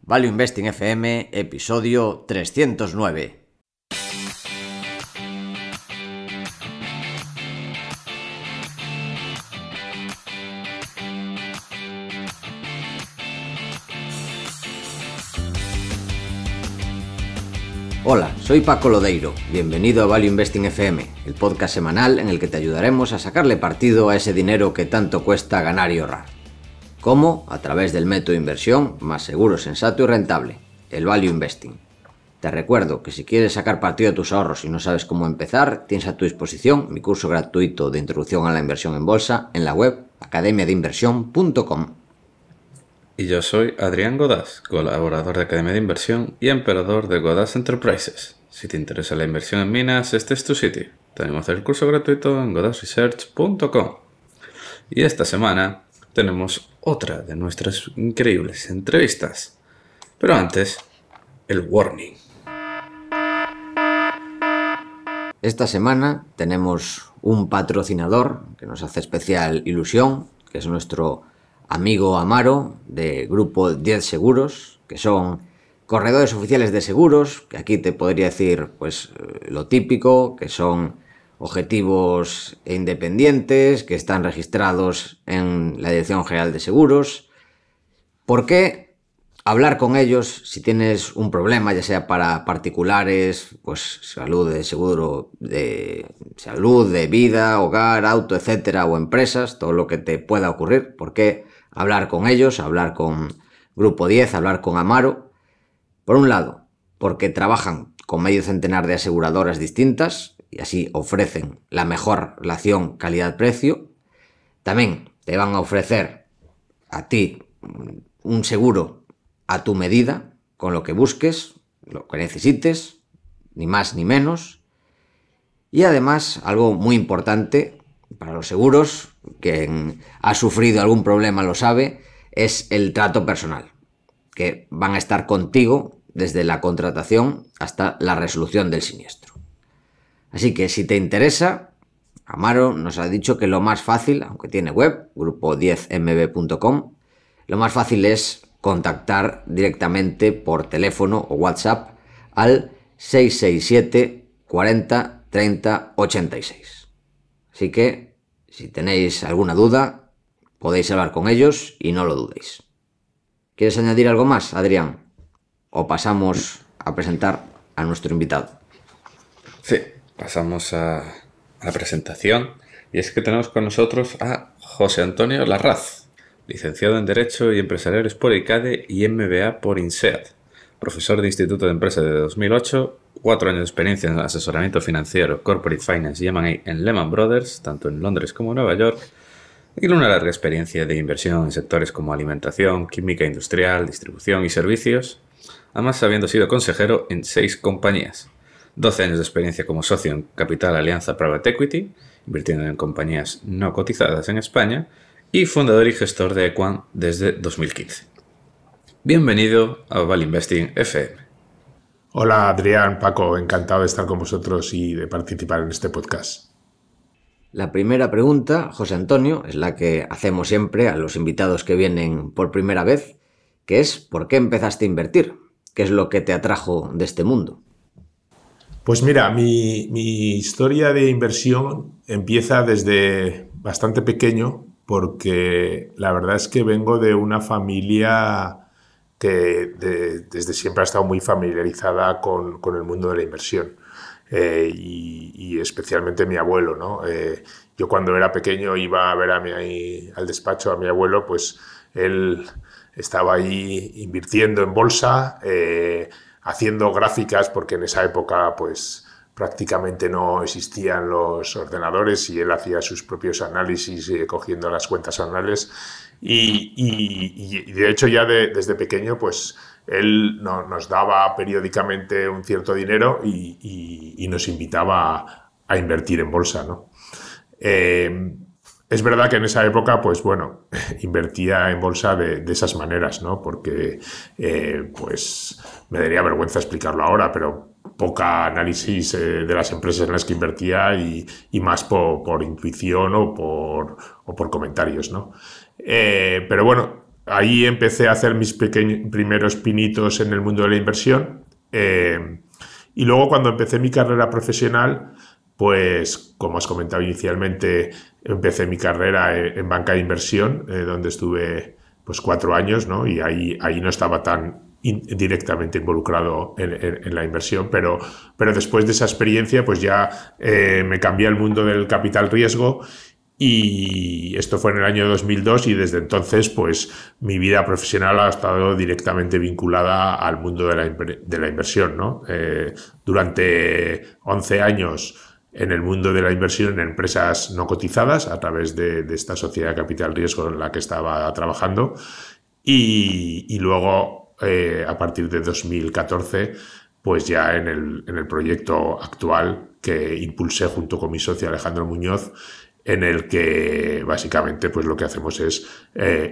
Value Investing FM, episodio 309. Hola, soy Paco Lodeiro, bienvenido a Value Investing FM, el podcast semanal en el que te ayudaremos a sacarle partido a ese dinero que tanto cuesta ganar y ahorrar. ¿Cómo? A través del método de inversión más seguro, sensato y rentable, el Value Investing. Te recuerdo que si quieres sacar partido de tus ahorros y no sabes cómo empezar, tienes a tu disposición mi curso gratuito de introducción a la inversión en bolsa en la web academiadeinversión.com. Y yo soy Adrián Godás, colaborador de Academia de Inversión y emperador de Godás Enterprises. Si te interesa la inversión en minas, este es tu sitio. Tenemos el curso gratuito en godasresearch.com. Y esta semana tenemos otra de nuestras increíbles entrevistas. Pero antes, el warning. Esta semana tenemos un patrocinador que nos hace especial ilusión, que es nuestro amigo Amaro, de Grupo 10 Seguros, que son corredores oficiales de seguros, que aquí te podría decir pues lo típico, que son objetivos independientes, que están registrados en la Dirección General de Seguros. ¿Por qué hablar con ellos si tienes un problema, ya sea para particulares, pues salud de seguro, de salud, de vida, hogar, auto, etcétera, o empresas, todo lo que te pueda ocurrir? ¿Por qué hablar con ellos, hablar con Grupo 10, hablar con Amaro? Por un lado, porque trabajan con medio centenar de aseguradoras distintas y así ofrecen la mejor relación calidad-precio. También te van a ofrecer a ti un seguro a tu medida, con lo que busques, lo que necesites, ni más ni menos. Y además, algo muy importante para los seguros, quien ha sufrido algún problema lo sabe, es el trato personal, que van a estar contigo desde la contratación hasta la resolución del siniestro. Así que si te interesa, Amaro nos ha dicho que lo más fácil, aunque tiene web, grupo10mb.com, lo más fácil es contactar directamente por teléfono o WhatsApp al 667 40 30 86. Así que, si tenéis alguna duda, podéis hablar con ellos y no lo dudéis. ¿Quieres añadir algo más, Adrián? ¿O pasamos a presentar a nuestro invitado? Sí, pasamos a la presentación. Y es que tenemos con nosotros a José Antonio Larraz, licenciado en Derecho y Empresariales por ICADE y MBA por INSEAD, profesor de Instituto de Empresa de 2008, 4 años de experiencia en asesoramiento financiero, corporate finance y M&A en Lehman Brothers, tanto en Londres como en Nueva York, y una larga experiencia de inversión en sectores como alimentación, química industrial, distribución y servicios, además habiendo sido consejero en 6 compañías, 12 años de experiencia como socio en Capital Alianza Private Equity, invirtiendo en compañías no cotizadas en España, y fundador y gestor de Equan desde 2015. Bienvenido a Value Investing FM. Hola Adrián, Paco, encantado de estar con vosotros y de participar en este podcast. La primera pregunta, José Antonio, es la que hacemos siempre a los invitados que vienen por primera vez, que es ¿por qué empezaste a invertir? ¿Qué es lo que te atrajo de este mundo? Pues mira, mi historia de inversión empieza desde bastante pequeño, porque la verdad es que vengo de una familia que desde siempre ha estado muy familiarizada con el mundo de la inversión. Y especialmente mi abuelo, ¿no? Yo cuando era pequeño iba a ver al despacho a mi abuelo, pues él estaba ahí invirtiendo en bolsa, haciendo gráficas, porque en esa época pues prácticamente no existían los ordenadores y él hacía sus propios análisis cogiendo las cuentas anuales y de hecho ya desde pequeño pues él nos daba periódicamente un cierto dinero y nos invitaba a invertir en bolsa, ¿no? Es verdad que en esa época, pues bueno, invertía en bolsa de esas maneras, ¿no? Porque, pues, me daría vergüenza explicarlo ahora, pero poca análisis de las empresas en las que invertía y más por intuición o por comentarios, ¿no? Pero bueno, ahí empecé a hacer mis primeros pinitos en el mundo de la inversión. Y luego cuando empecé mi carrera profesional, pues como has comentado inicialmente, empecé mi carrera en banca de inversión, donde estuve pues 4 años, ¿no? Y ahí no estaba tan directamente involucrado en la inversión, pero después de esa experiencia pues ya me cambié al mundo del capital riesgo. Y esto fue en el año 2002 y desde entonces pues mi vida profesional ha estado directamente vinculada al mundo de la inversión, ¿no? Durante 11 años en el mundo de la inversión en empresas no cotizadas a través de esta sociedad de capital riesgo en la que estaba trabajando y luego a partir de 2014 pues ya en el proyecto actual que impulsé junto con mi socio Alejandro Muñoz, en el que básicamente pues lo que hacemos es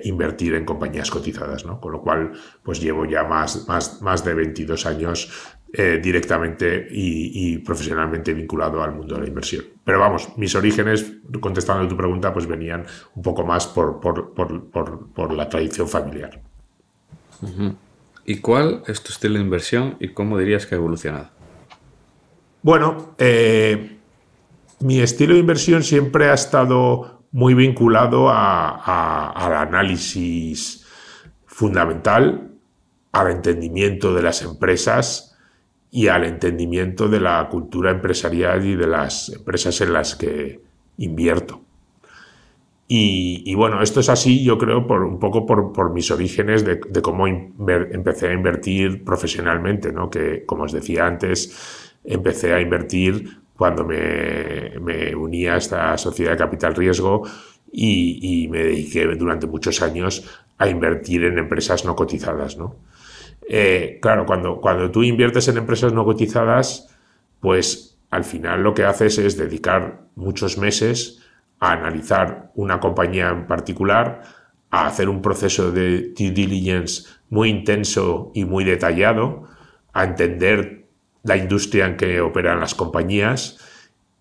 invertir en compañías cotizadas, ¿no? Con lo cual pues llevo ya más de 22 años directamente y profesionalmente vinculado al mundo de la inversión. Pero vamos, mis orígenes, contestando a tu pregunta, pues venían un poco más por la tradición familiar. Uh-huh. ¿Y cuál es tu estilo de inversión y cómo dirías que ha evolucionado? Bueno, mi estilo de inversión siempre ha estado muy vinculado al análisis fundamental, al entendimiento de las empresas y al entendimiento de la cultura empresarial y de las empresas en las que invierto. Y bueno, esto es así, yo creo, un poco por mis orígenes de cómo empecé a invertir profesionalmente, ¿no? Que, como os decía antes, empecé a invertir cuando me uní a esta sociedad de capital riesgo y me dediqué durante muchos años a invertir en empresas no cotizadas, ¿no? Claro, cuando tú inviertes en empresas no cotizadas, pues al final lo que haces es dedicar muchos meses a analizar una compañía en particular, a hacer un proceso de due diligence muy intenso y muy detallado, a entender la industria en que operan las compañías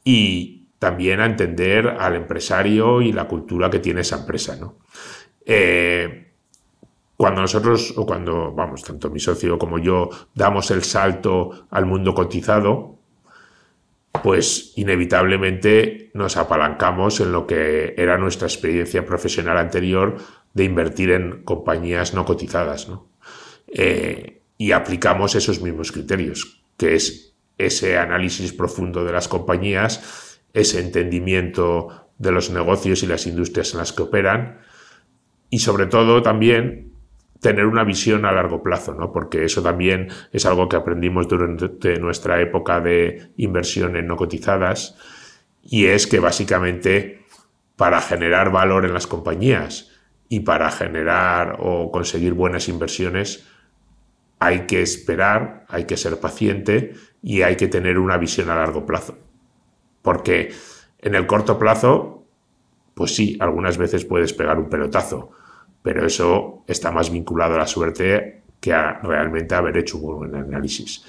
y también a entender al empresario y la cultura que tiene esa empresa, ¿no? Cuando tanto mi socio como yo damos el salto al mundo cotizado, pues inevitablemente nos apalancamos en lo que era nuestra experiencia profesional anterior de invertir en compañías no cotizadas, ¿no? Y aplicamos esos mismos criterios, que es ese análisis profundo de las compañías, ese entendimiento de los negocios y las industrias en las que operan y sobre todo también tener una visión a largo plazo, ¿no? Porque eso también es algo que aprendimos durante nuestra época de inversión en no cotizadas y es que básicamente para generar valor en las compañías y para generar o conseguir buenas inversiones hay que esperar, hay que ser paciente y hay que tener una visión a largo plazo. Porque en el corto plazo, pues sí, algunas veces puedes pegar un pelotazo, pero eso está más vinculado a la suerte que a realmente haber hecho un buen análisis.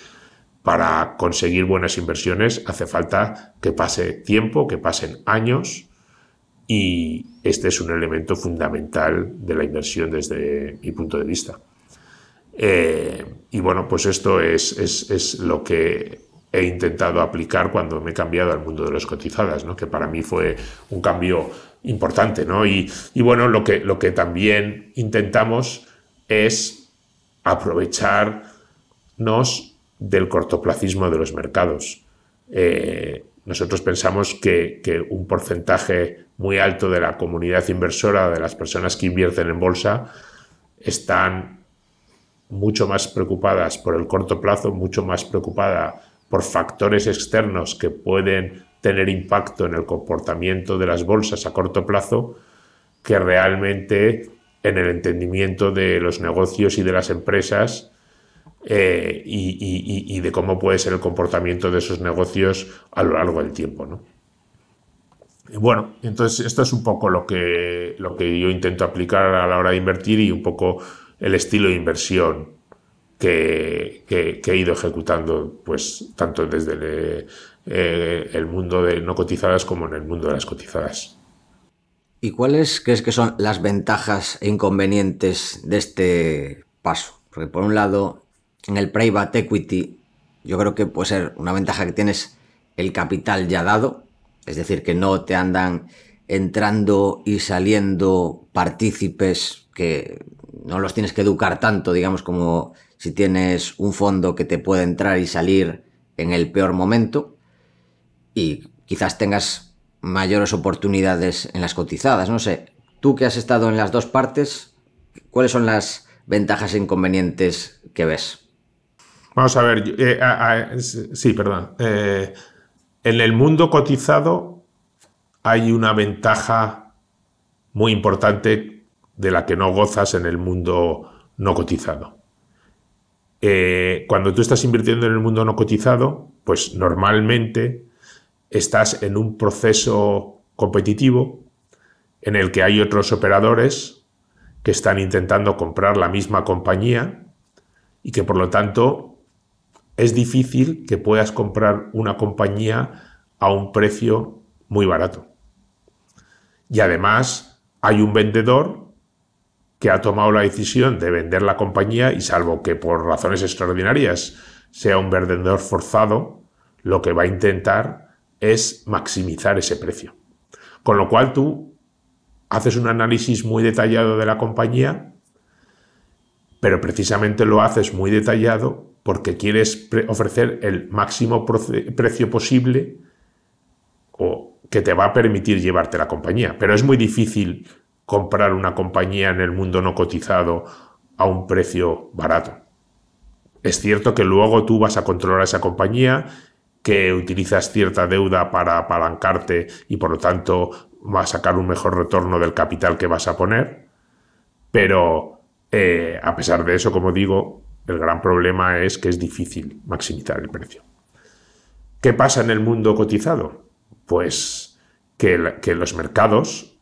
Para conseguir buenas inversiones hace falta que pase tiempo, que pasen años y este es un elemento fundamental de la inversión desde mi punto de vista. Y bueno, pues esto es lo que he intentado aplicar cuando me he cambiado al mundo de las cotizadas, ¿no? Que para mí fue un cambio importante, ¿no? Y bueno, lo que también intentamos es aprovecharnos del cortoplacismo de los mercados. Nosotros pensamos que un porcentaje muy alto de la comunidad inversora, de las personas que invierten en bolsa, están mucho más preocupadas por el corto plazo, mucho más preocupadas por factores externos que pueden tener impacto en el comportamiento de las bolsas a corto plazo, que realmente en el entendimiento de los negocios y de las empresas y de cómo puede ser el comportamiento de esos negocios a lo largo del tiempo, ¿no? Y bueno, entonces esto es un poco lo que yo intento aplicar a la hora de invertir y un poco el estilo de inversión que he ido ejecutando, pues tanto desde el mundo de no cotizadas como en el mundo de las cotizadas. ¿Y cuáles crees que son las ventajas e inconvenientes de este paso? Porque por un lado, en el private equity, yo creo que puede ser una ventaja que tienes el capital ya dado, es decir, que no te andan entrando y saliendo partícipes que no los tienes que educar tanto, digamos, como si tienes un fondo que te puede entrar y salir en el peor momento, y quizás tengas mayores oportunidades en las cotizadas. No sé, tú que has estado en las dos partes, ¿cuáles son las ventajas e inconvenientes que ves? Vamos a ver, sí, perdón. En el mundo cotizado hay una ventaja muy importante de la que no gozas en el mundo no cotizado. Cuando tú estás invirtiendo en el mundo no cotizado, pues normalmente estás en un proceso competitivo en el que hay otros operadores que están intentando comprar la misma compañía y que por lo tanto es difícil que puedas comprar una compañía a un precio muy barato. Y además hay un vendedor que ha tomado la decisión de vender la compañía y, salvo que por razones extraordinarias sea un vendedor forzado, lo que va a intentar es maximizar ese precio. Con lo cual tú haces un análisis muy detallado de la compañía, pero precisamente lo haces muy detallado porque quieres ofrecer el máximo precio posible o que te va a permitir llevarte la compañía. Pero es muy difícil comprar una compañía en el mundo no cotizado a un precio barato. Es cierto que luego tú vas a controlar esa compañía, que utilizas cierta deuda para apalancarte y por lo tanto vas a sacar un mejor retorno del capital que vas a poner, pero a pesar de eso, como digo, el gran problema es que es difícil maximizar el precio. ¿Qué pasa en el mundo cotizado? Pues que los mercados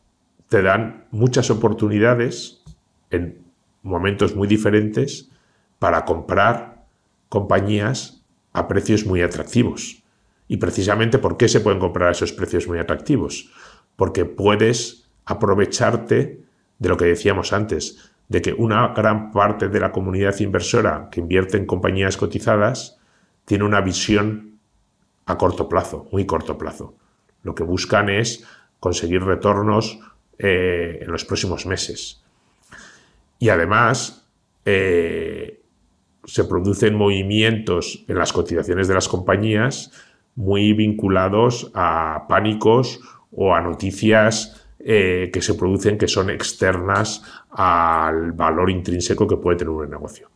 te dan muchas oportunidades en momentos muy diferentes para comprar compañías a precios muy atractivos. Y precisamente, ¿por qué se pueden comprar a esos precios muy atractivos? Porque puedes aprovecharte de lo que decíamos antes, de que una gran parte de la comunidad inversora que invierte en compañías cotizadas tiene una visión a corto plazo, muy corto plazo. Lo que buscan es conseguir retornos en los próximos meses. Y además, se producen movimientos en las cotizaciones de las compañías muy vinculados a pánicos o a noticias que se producen que son externas al valor intrínseco que puede tener un negocio.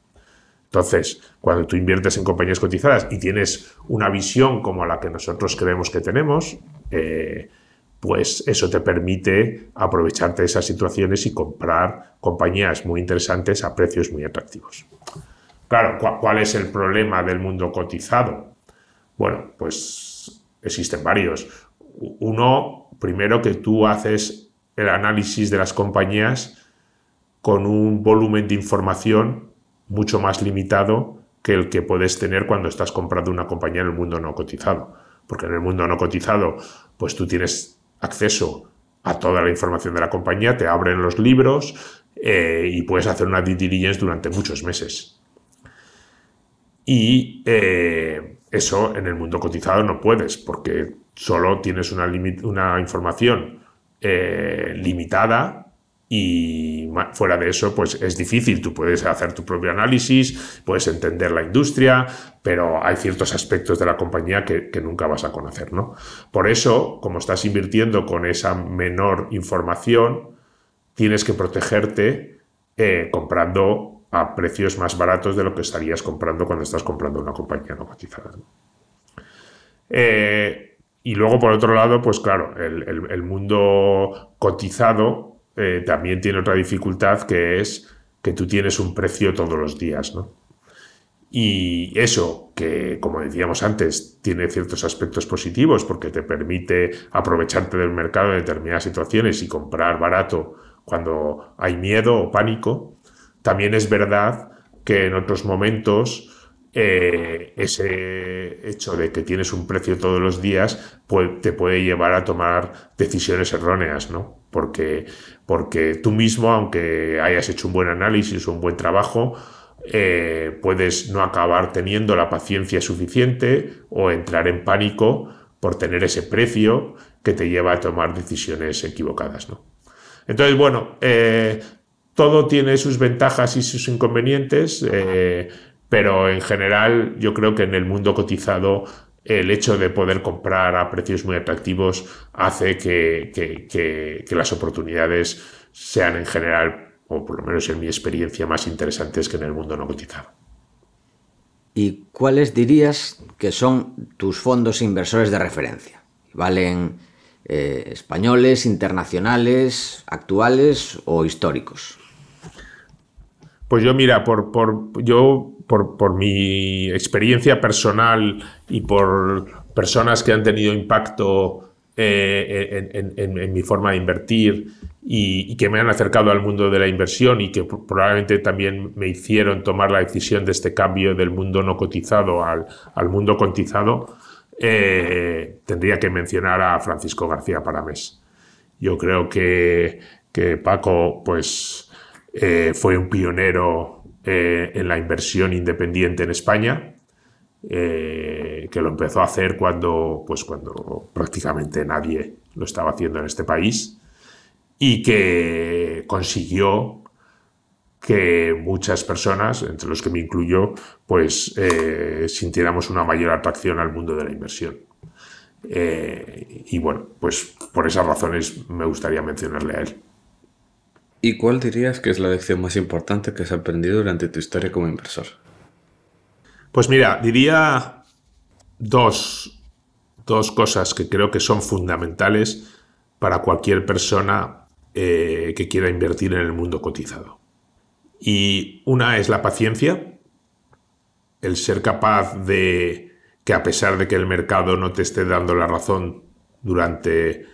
Entonces, cuando tú inviertes en compañías cotizadas y tienes una visión como la que nosotros creemos que tenemos, pues eso te permite aprovecharte de esas situaciones y comprar compañías muy interesantes a precios muy atractivos. Claro, ¿cuál es el problema del mundo cotizado? Bueno, pues existen varios. Uno, primero, que tú haces el análisis de las compañías con un volumen de información mucho más limitado que el que puedes tener cuando estás comprando una compañía en el mundo no cotizado. Porque en el mundo no cotizado, pues tú tienes acceso a toda la información de la compañía, te abren los libros y puedes hacer una due diligence durante muchos meses. Y eso en el mundo cotizado no puedes, porque solo tienes una información limitada y fuera de eso pues es difícil. Tú puedes hacer tu propio análisis, puedes entender la industria, pero hay ciertos aspectos de la compañía que nunca vas a conocer, ¿no? Por eso, como estás invirtiendo con esa menor información, tienes que protegerte comprando a precios más baratos de lo que estarías comprando cuando estás comprando una compañía no cotizada, ¿no? Y luego, por otro lado, pues claro, el mundo cotizado también tiene otra dificultad, que es que tú tienes un precio todos los días, ¿no? Y eso, que como decíamos antes, tiene ciertos aspectos positivos porque te permite aprovecharte del mercado en determinadas situaciones y comprar barato cuando hay miedo o pánico. También es verdad que en otros momentos ese hecho de que tienes un precio todos los días te puede llevar a tomar decisiones erróneas, ¿no? porque tú mismo, aunque hayas hecho un buen análisis o un buen trabajo, puedes no acabar teniendo la paciencia suficiente o entrar en pánico por tener ese precio que te lleva a tomar decisiones equivocadas, ¿no? Entonces, bueno, todo tiene sus ventajas y sus inconvenientes, pero en general yo creo que en el mundo cotizado el hecho de poder comprar a precios muy atractivos hace que las oportunidades sean en general, o por lo menos en mi experiencia, más interesantes que en el mundo no cotizado. ¿Y cuáles dirías que son tus fondos inversores de referencia? ¿Valen españoles, internacionales, actuales o históricos? Pues yo, mira, por mi experiencia personal y por personas que han tenido impacto en mi forma de invertir y que me han acercado al mundo de la inversión y que probablemente también me hicieron tomar la decisión de este cambio del mundo no cotizado al mundo cotizado, tendría que mencionar a Francisco García Paramés. Yo creo que Paco, pues, fue un pionero en la inversión independiente en España, que lo empezó a hacer cuando prácticamente nadie lo estaba haciendo en este país, y que consiguió que muchas personas, entre los que me incluyo, pues sintiéramos una mayor atracción al mundo de la inversión. Y bueno, pues por esas razones me gustaría mencionarle a él. ¿Y cuál dirías que es la lección más importante que has aprendido durante tu historia como inversor? Pues mira, diría dos cosas que creo que son fundamentales para cualquier persona que quiera invertir en el mundo cotizado. Y una es la paciencia, el ser capaz de que, a pesar de que el mercado no te esté dando la razón durante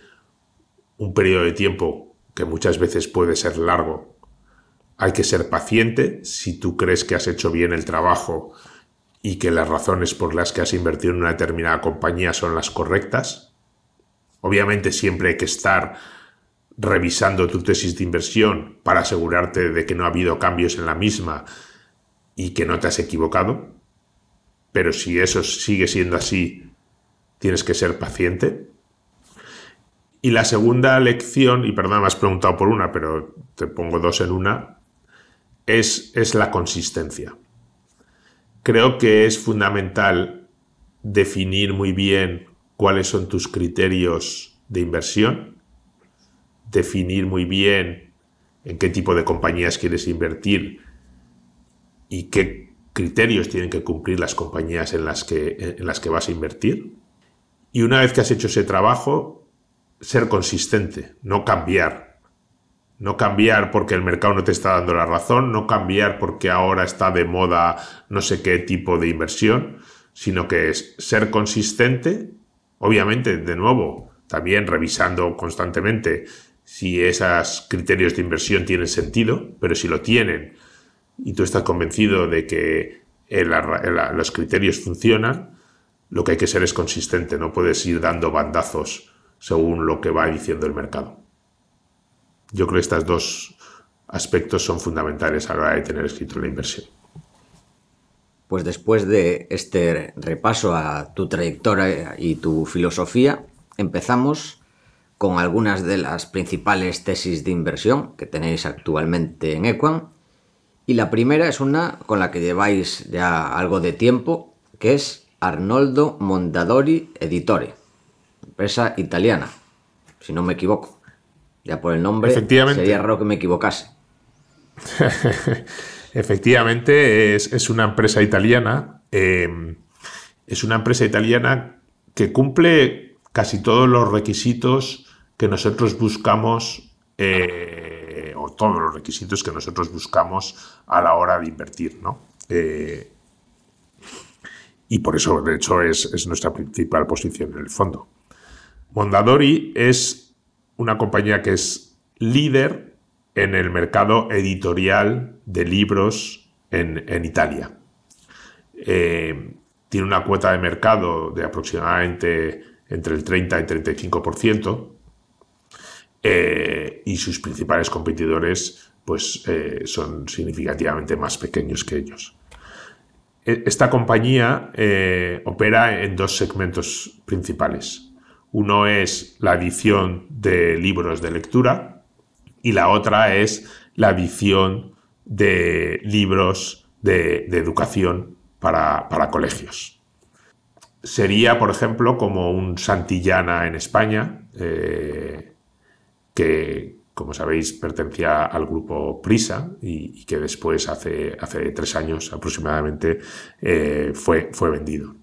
un periodo de tiempo que muchas veces puede ser largo, hay que ser paciente. Si tú crees que has hecho bien el trabajo y que las razones por las que has invertido en una determinada compañía son las correctas, obviamente siempre hay que estar revisando tu tesis de inversión para asegurarte de que no ha habido cambios en la misma y que no te has equivocado. Pero si eso sigue siendo así, tienes que ser paciente. Y la segunda lección, y perdón, me has preguntado por una, pero te pongo dos en una, es la consistencia. Creo que es fundamental definir muy bien cuáles son tus criterios de inversión, definir muy bien en qué tipo de compañías quieres invertir y qué criterios tienen que cumplir las compañías en las que vas a invertir. Y una vez que has hecho ese trabajo, ser consistente, no cambiar. No cambiar porque el mercado no te está dando la razón, no cambiar porque ahora está de moda no sé qué tipo de inversión, sino que es ser consistente, obviamente, de nuevo, también revisando constantemente si esos criterios de inversión tienen sentido, pero si lo tienen y tú estás convencido de que los criterios funcionan, lo que hay que ser es consistente, no puedes ir dando bandazos según lo que va diciendo el mercado. Yo creo que estos dos aspectos son fundamentales a la hora de tener éxito en la inversión. Pues después de este repaso a tu trayectoria y tu filosofía, empezamos con algunas de las principales tesis de inversión que tenéis actualmente en Equam. Y la primera es una con la que lleváis ya algo de tiempo, que es Arnoldo Mondadori Editore, empresa italiana, si no me equivoco. Ya por el nombre sería raro que me equivocase. Efectivamente, es una empresa italiana. Es una empresa italiana que cumple casi todos los requisitos que nosotros buscamos, o todos los requisitos que nosotros buscamos a la hora de invertir, ¿no? Y por eso, de hecho, es nuestra principal posición en el fondo. Mondadori es una compañía que es líder en el mercado editorial de libros en Italia. Tiene una cuota de mercado de aproximadamente entre el 30 y 35%. y sus principales competidores pues, son significativamente más pequeños que ellos. Esta compañía opera en dos segmentos principales. Uno es la edición de libros de lectura y la otra es la edición de libros de educación para colegios. Sería, por ejemplo, como un Santillana en España, que, como sabéis, pertenecía al grupo Prisa y que después, hace 3 años aproximadamente, fue vendido.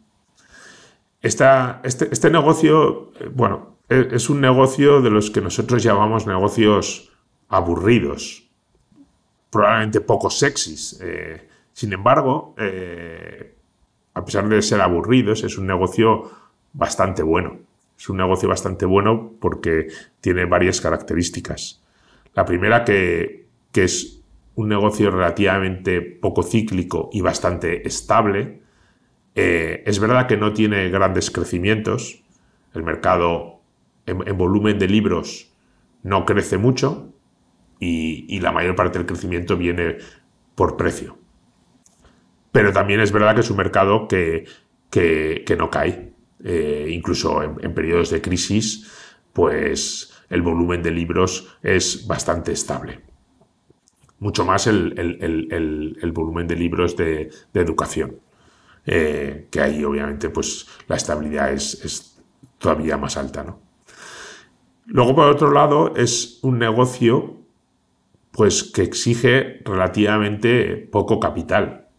Este negocio, bueno, es un negocio de los que nosotros llamamos negocios aburridos, probablemente poco sexys. Sin embargo, a pesar de ser aburridos, es un negocio bastante bueno. Es un negocio bastante bueno porque tiene varias características. La primera, que es un negocio relativamente poco cíclico y bastante estable. Es verdad que no tiene grandes crecimientos. El mercado en volumen de libros no crece mucho y la mayor parte del crecimiento viene por precio. Pero también es verdad que es un mercado que no cae. Incluso en periodos de crisis, pues el volumen de libros es bastante estable. Mucho más el volumen de libros de educación. Que ahí obviamente pues la estabilidad es todavía más alta, ¿no? Luego, por otro lado, es un negocio pues que exige relativamente poco capital,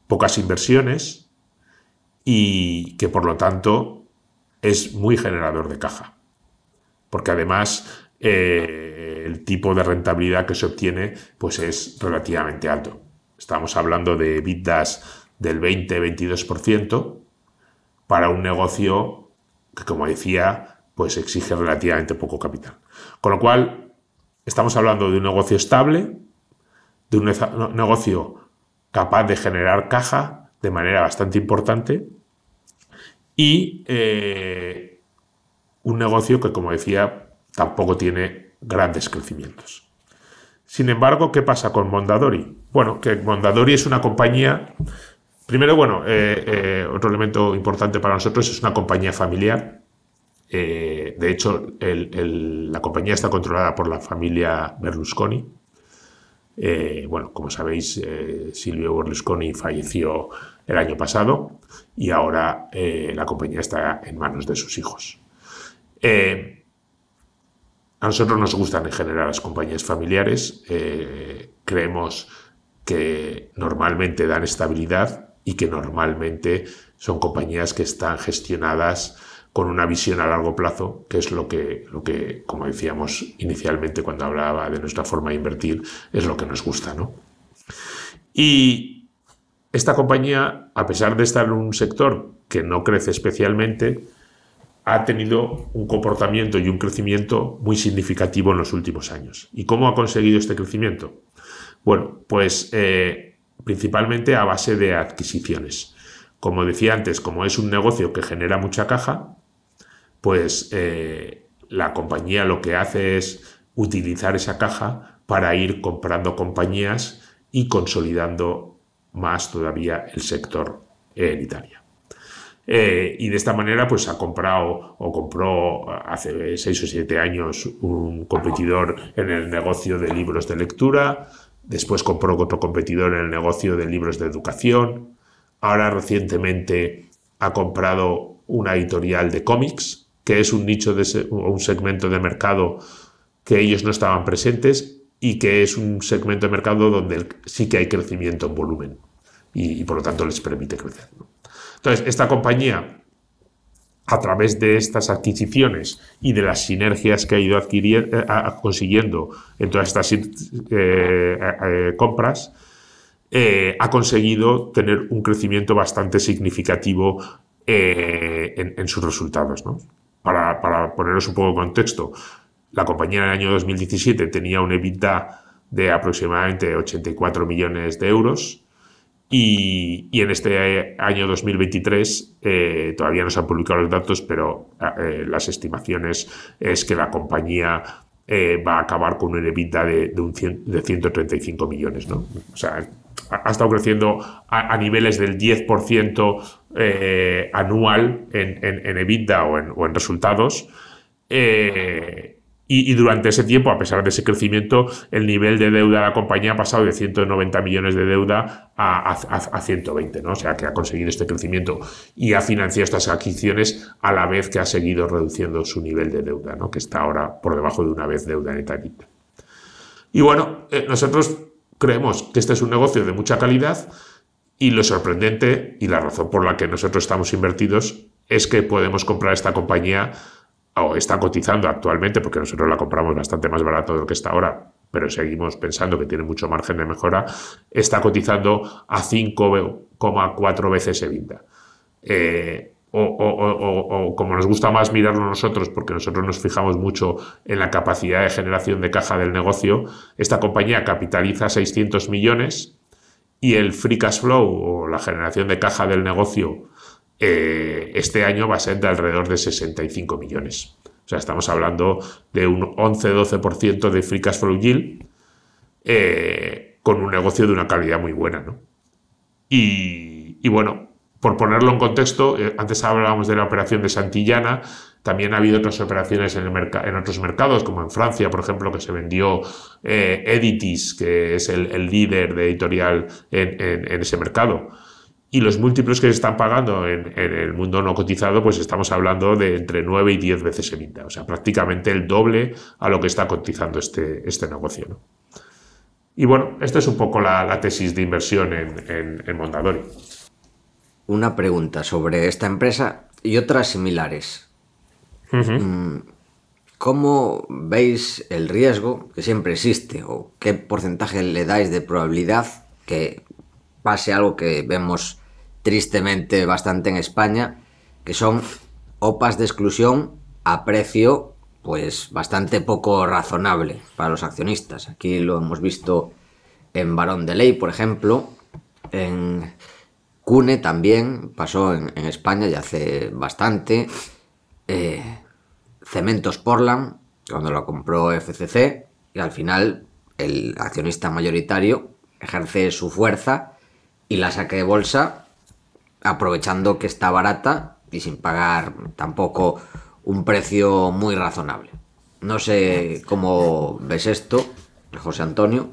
pocas inversiones y que por lo tanto es muy generador de caja, porque además el tipo de rentabilidad que se obtiene pues es relativamente alto. Estamos hablando de EBITDAs del 20-22% para un negocio que, como decía, pues exige relativamente poco capital. Con lo cual, estamos hablando de un negocio estable, de un negocio capaz de generar caja de manera bastante importante y un negocio que, como decía, tampoco tiene grandes crecimientos. Sin embargo, ¿qué pasa con Mondadori? Bueno, que Mondadori es una compañía. Primero, bueno, otro elemento importante para nosotros, es una compañía familiar. De hecho, la compañía está controlada por la familia Berlusconi. Bueno, como sabéis, Silvio Berlusconi falleció el año pasado y ahora la compañía está en manos de sus hijos. A nosotros nos gustan en general las compañías familiares. Creemos que normalmente dan estabilidad y que normalmente son compañías que están gestionadas con una visión a largo plazo, que es lo que, como decíamos inicialmente cuando hablaba de nuestra forma de invertir, es lo que nos gusta, ¿no? Y esta compañía, a pesar de estar en un sector que no crece especialmente, ha tenido un comportamiento y un crecimiento muy significativo en los últimos años. ¿Y cómo ha conseguido este crecimiento? Bueno, pues principalmente a base de adquisiciones. Como decía antes, como es un negocio que genera mucha caja, pues la compañía lo que hace es utilizar esa caja para ir comprando compañías y consolidando más todavía el sector en Italia. Y de esta manera pues compró hace 6 o 7 años un competidor en el negocio de libros de lectura, después compró otro competidor en el negocio de libros de educación, ahora recientemente ha comprado una editorial de cómics, que es un nicho, un segmento de mercado que ellos no estaban presentes y que es un segmento de mercado donde sí que hay crecimiento en volumen y por lo tanto les permite crecer, ¿no? Entonces, esta compañía, a través de estas adquisiciones y de las sinergias que ha ido consiguiendo en todas estas compras, ha conseguido tener un crecimiento bastante significativo en sus resultados, ¿no? Para poneros un poco de contexto, la compañía en el año 2017 tenía un EBITDA de aproximadamente 84 millones de euros. Y en este año 2023 todavía no se han publicado los datos, pero las estimaciones es que la compañía va a acabar con un EBITDA de 135 millones, ¿no? O sea, ha estado creciendo a niveles del 10% anual en EBITDA o en resultados. Y durante ese tiempo, a pesar de ese crecimiento, el nivel de deuda de la compañía ha pasado de 190 millones de deuda a 120, ¿no? O sea, que ha conseguido este crecimiento y ha financiado estas adquisiciones a la vez que ha seguido reduciendo su nivel de deuda, ¿no? Que está ahora por debajo de una vez deuda neta EBITDA. Y bueno, nosotros creemos que este es un negocio de mucha calidad y lo sorprendente y la razón por la que nosotros estamos invertidos es que podemos comprar esta compañía, o está cotizando actualmente, porque nosotros la compramos bastante más barato de lo que está ahora, pero seguimos pensando que tiene mucho margen de mejora, está cotizando a 5,4 veces EBITDA. O como nos gusta más mirarlo nosotros, porque nosotros nos fijamos mucho en la capacidad de generación de caja del negocio, esta compañía capitaliza 600 millones y el free cash flow o la generación de caja del negocio este año va a ser de alrededor de 65 millones. O sea, estamos hablando de un 11-12% de free cash flow yield con un negocio de una calidad muy buena, ¿no? Y bueno, por ponerlo en contexto, antes hablábamos de la operación de Santillana, también ha habido otras operaciones en otros mercados, como en Francia, por ejemplo, que se vendió Editis, que es el líder de editorial en ese mercado. Y los múltiplos que se están pagando en el mundo no cotizado, pues estamos hablando de entre 9 y 10 veces EBITDA. O sea, prácticamente el doble a lo que está cotizando este negocio, ¿no? Y bueno, esta es un poco la tesis de inversión en Mondadori. Una pregunta sobre esta empresa y otras similares. ¿Cómo veis el riesgo que siempre existe o qué porcentaje le dais de probabilidad que pase algo que vemos tristemente bastante en España, que son OPAs de exclusión a precio pues bastante poco razonable para los accionistas? Aquí lo hemos visto en Barón de Ley, por ejemplo, en Cune también pasó en España ya hace bastante, Cementos Portland, cuando lo compró FCC, y al final el accionista mayoritario ejerce su fuerza y la saque de bolsa aprovechando que está barata y sin pagar tampoco un precio muy razonable. No sé cómo ves esto, José Antonio.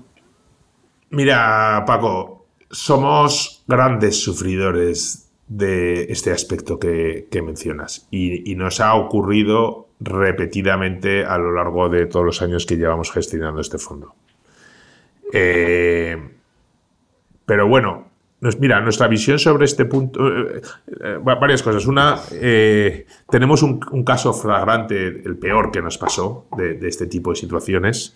Mira, Paco, somos grandes sufridores de este aspecto que mencionas y nos ha ocurrido repetidamente a lo largo de todos los años que llevamos gestionando este fondo. Pero bueno, mira, nuestra visión sobre este punto, varias cosas. Una, tenemos un caso flagrante, el peor que nos pasó de este tipo de situaciones,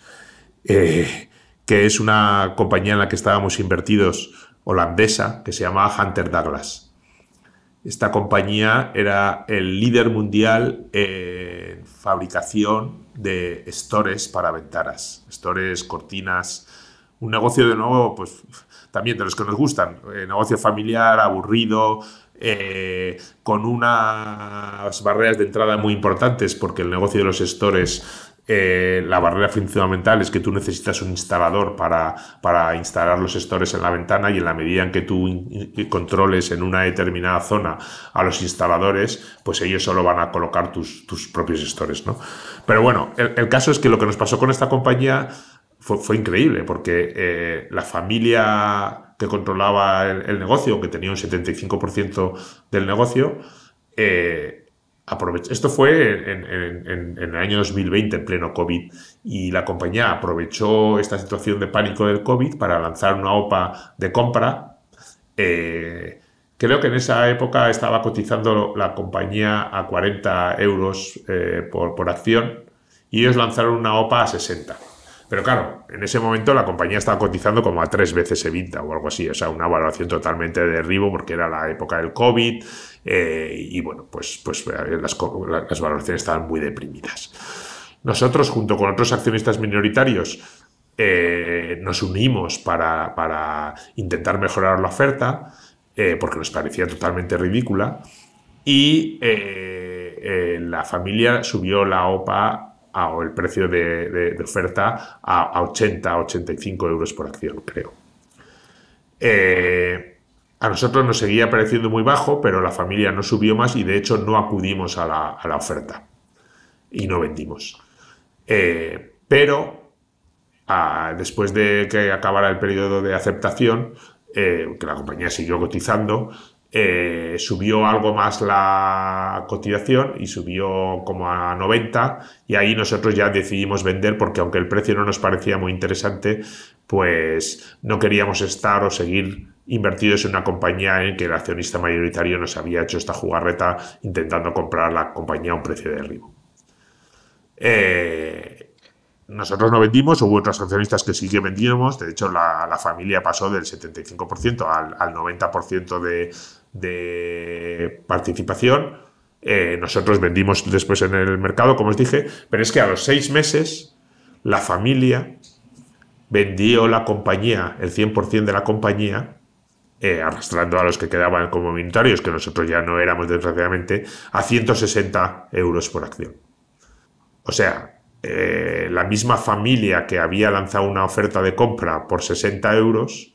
que es una compañía en la que estábamos invertidos, holandesa, que se llamaba Hunter Douglas. Esta compañía era el líder mundial en fabricación de estores para ventanas, estores, cortinas, un negocio de nuevo, pues también de los que nos gustan, negocio familiar, aburrido, con unas barreras de entrada muy importantes, porque el negocio de los stores, la barrera fundamental es que tú necesitas un instalador para instalar los stores en la ventana, y en la medida en que tú controles en una determinada zona a los instaladores, pues ellos solo van a colocar tus propios stores, ¿no? Pero bueno, el caso es que lo que nos pasó con esta compañía fue increíble, porque la familia que controlaba el negocio, que tenía un 75% del negocio, esto fue en el año 2020, en pleno COVID, y la compañía aprovechó esta situación de pánico del COVID para lanzar una OPA de compra. Creo que en esa época estaba cotizando la compañía a 40 euros por acción, y ellos lanzaron una OPA a 60. Pero claro, en ese momento la compañía estaba cotizando como a 3 veces EBITDA o algo así, o sea, una valoración totalmente de derribo porque era la época del COVID, y bueno, pues las valoraciones estaban muy deprimidas. Nosotros, junto con otros accionistas minoritarios, nos unimos para intentar mejorar la oferta, porque nos parecía totalmente ridícula, y la familia subió la OPA o el precio de oferta a 80, 85 euros por acción, creo. A nosotros nos seguía pareciendo muy bajo, pero la familia no subió más y de hecho no acudimos a la oferta y no vendimos. Pero después de que acabara el periodo de aceptación, que la compañía siguió cotizando, subió algo más la cotización y subió como a 90, y ahí nosotros ya decidimos vender porque aunque el precio no nos parecía muy interesante, pues no queríamos estar o seguir invertidos en una compañía en que el accionista mayoritario nos había hecho esta jugarreta intentando comprar la compañía a un precio de derribo. Nosotros no vendimos, hubo otros accionistas que sí que vendíamos. De hecho, la familia pasó del 75% al 90% de participación. Nosotros vendimos después en el mercado, como os dije, pero es que a los 6 meses la familia vendió la compañía, el 100% de la compañía, arrastrando a los que quedaban como minoritarios, que nosotros ya no éramos desgraciadamente, a 160 euros por acción. O sea, la misma familia que había lanzado una oferta de compra por 60 euros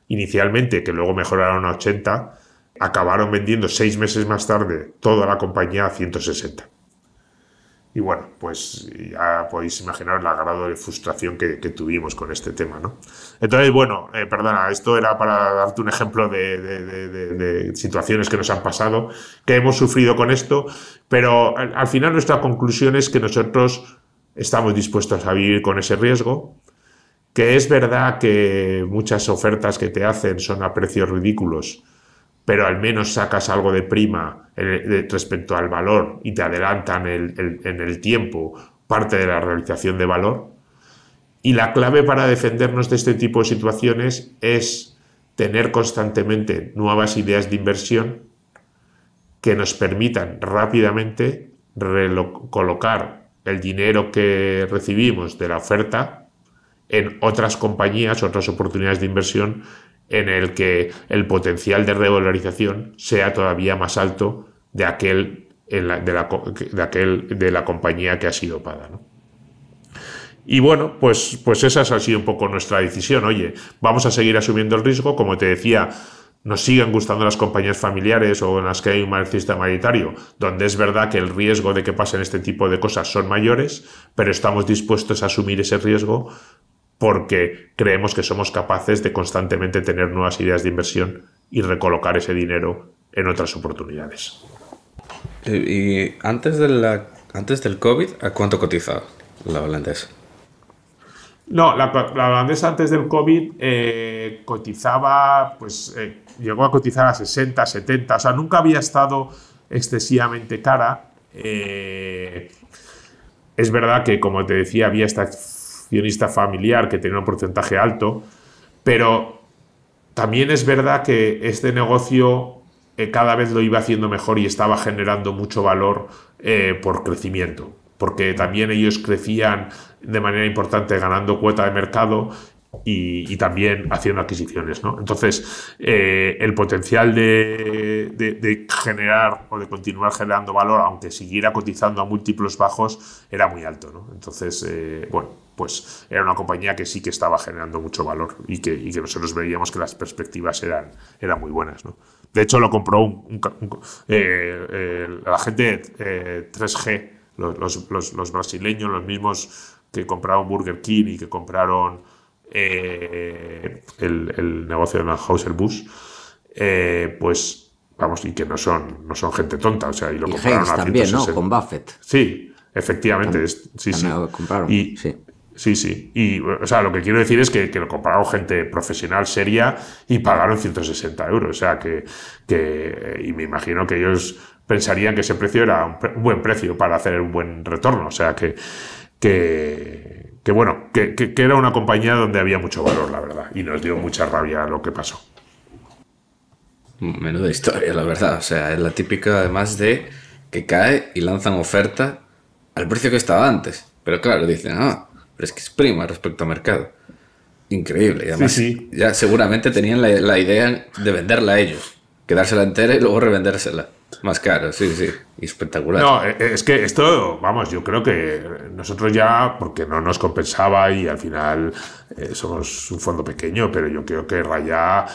inicialmente, que luego mejoraron a 80, acabaron vendiendo 6 meses más tarde toda la compañía a 160. Y bueno, pues ya podéis imaginar el grado de frustración que tuvimos con este tema, ¿no? Entonces, bueno, perdona, esto era para darte un ejemplo de situaciones que nos han pasado, que hemos sufrido con esto, pero al final nuestra conclusión es que nosotros estamos dispuestos a vivir con ese riesgo, que es verdad que muchas ofertas que te hacen son a precios ridículos, pero al menos sacas algo de prima respecto al valor y te adelantan en el tiempo parte de la realización de valor. Y la clave para defendernos de este tipo de situaciones es tener constantemente nuevas ideas de inversión que nos permitan rápidamente colocar el dinero que recibimos de la oferta en otras compañías, otras oportunidades de inversión en el que el potencial de revalorización sea todavía más alto de la compañía que ha sido paga, ¿no? Y bueno, pues esa ha sido un poco nuestra decisión. Oye, vamos a seguir asumiendo el riesgo. Como te decía, nos siguen gustando las compañías familiares o en las que hay un accionista mayoritario, donde es verdad que el riesgo de que pasen este tipo de cosas son mayores, pero estamos dispuestos a asumir ese riesgo porque creemos que somos capaces de constantemente tener nuevas ideas de inversión y recolocar ese dinero en otras oportunidades. Y antes del COVID, ¿a cuánto cotizaba la holandesa? No, la holandesa antes del COVID cotizaba, llegó a cotizar a 60, 70, o sea, nunca había estado excesivamente cara. Es verdad que, como te decía, había esta accionista familiar que tenía un porcentaje alto, pero también es verdad que este negocio cada vez lo iba haciendo mejor y estaba generando mucho valor por crecimiento, porque también ellos crecían de manera importante ganando cuota de mercado y también haciendo adquisiciones, ¿no? Entonces, el potencial de generar o de continuar generando valor, aunque siguiera cotizando a múltiplos bajos, era muy alto, ¿no? Entonces, pues era una compañía que sí que estaba generando mucho valor y que nosotros veíamos que las perspectivas eran muy buenas, ¿no? De hecho, lo compró la gente 3G, los brasileños, los mismos que compraron Burger King y que compraron el negocio de Anheuser-Busch, pues vamos, y que no son gente tonta, o sea, y lo compraron a también, 160. ¿no? Con Buffett. Sí, efectivamente, también lo compraron. Sí. Y, o sea, lo que quiero decir es que lo compraron gente profesional, seria, y pagaron 160 euros. O sea, y me imagino que ellos pensarían que ese precio era un buen precio para hacer un buen retorno. O sea, que era una compañía donde había mucho valor, la verdad. Y nos dio mucha rabia lo que pasó. Menuda historia, la verdad. O sea, es la típica, además, de que cae y lanzan oferta al precio que estaba antes. Pero claro, dicen, pero es que es prima respecto al mercado. Increíble. Y además, ya seguramente tenían la idea de venderla a ellos, quedársela entera y luego revendérsela. Más caro, sí, sí. Y espectacular. No, es que esto, vamos, yo creo que nosotros ya, porque no nos compensaba y al final somos un fondo pequeño, pero yo creo que raya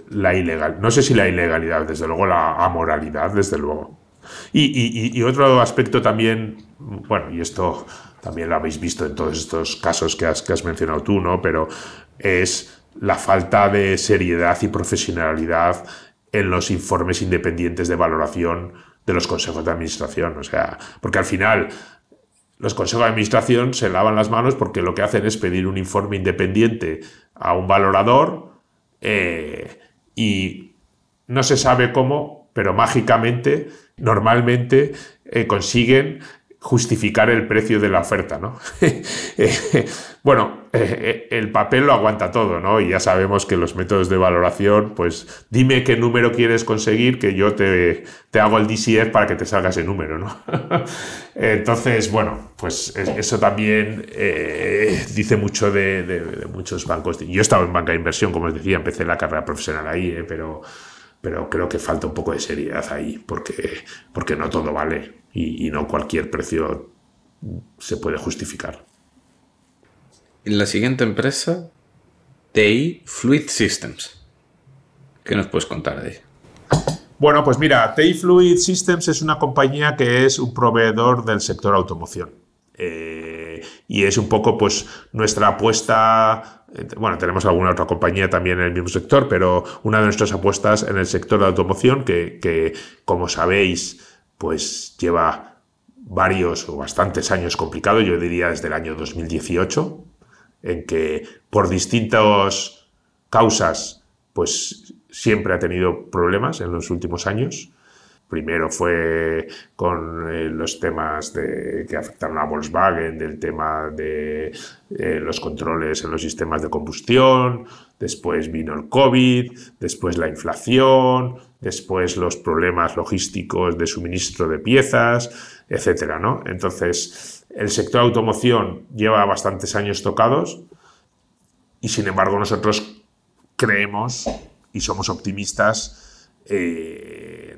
la ilegal, no sé si la ilegalidad, desde luego la amoralidad, desde luego. Y otro aspecto también, bueno, y esto también lo habéis visto en todos estos casos que has mencionado tú, ¿no? Pero es la falta de seriedad y profesionalidad en los informes independientes de valoración de los consejos de administración. O sea, porque al final los consejos de administración se lavan las manos porque lo que hacen es pedir un informe independiente a un valorador y no se sabe cómo, pero mágicamente, normalmente consiguen justificar el precio de la oferta, ¿no? Bueno, el papel lo aguanta todo, ¿no? Y ya sabemos que los métodos de valoración, pues dime qué número quieres conseguir, que yo te hago el DCF para que te salga ese número, ¿no? Entonces, bueno, pues eso también dice mucho de muchos bancos. Yo he estado en banca de inversión, como os decía, empecé la carrera profesional ahí, pero creo que falta un poco de seriedad ahí, porque no todo vale y no cualquier precio se puede justificar. En la siguiente empresa, TI Fluid Systems. ¿Qué nos puedes contar de ella? Bueno, pues mira, TI Fluid Systems es una compañía que es un proveedor del sector automoción. Y es un poco pues nuestra apuesta. Bueno, tenemos alguna otra compañía también en el mismo sector, pero una de nuestras apuestas en el sector de automoción que como sabéis, pues lleva varios o bastantes años complicado, yo diría desde el año 2018, en que por distintas causas pues siempre ha tenido problemas en los últimos años. Primero fue con los temas que afectaron a Volkswagen, del tema de los controles en los sistemas de combustión, después vino el COVID, después la inflación, después los problemas logísticos de suministro de piezas, etcétera, ¿no? Entonces, el sector de automoción lleva bastantes años tocados y, sin embargo, nosotros creemos y somos optimistas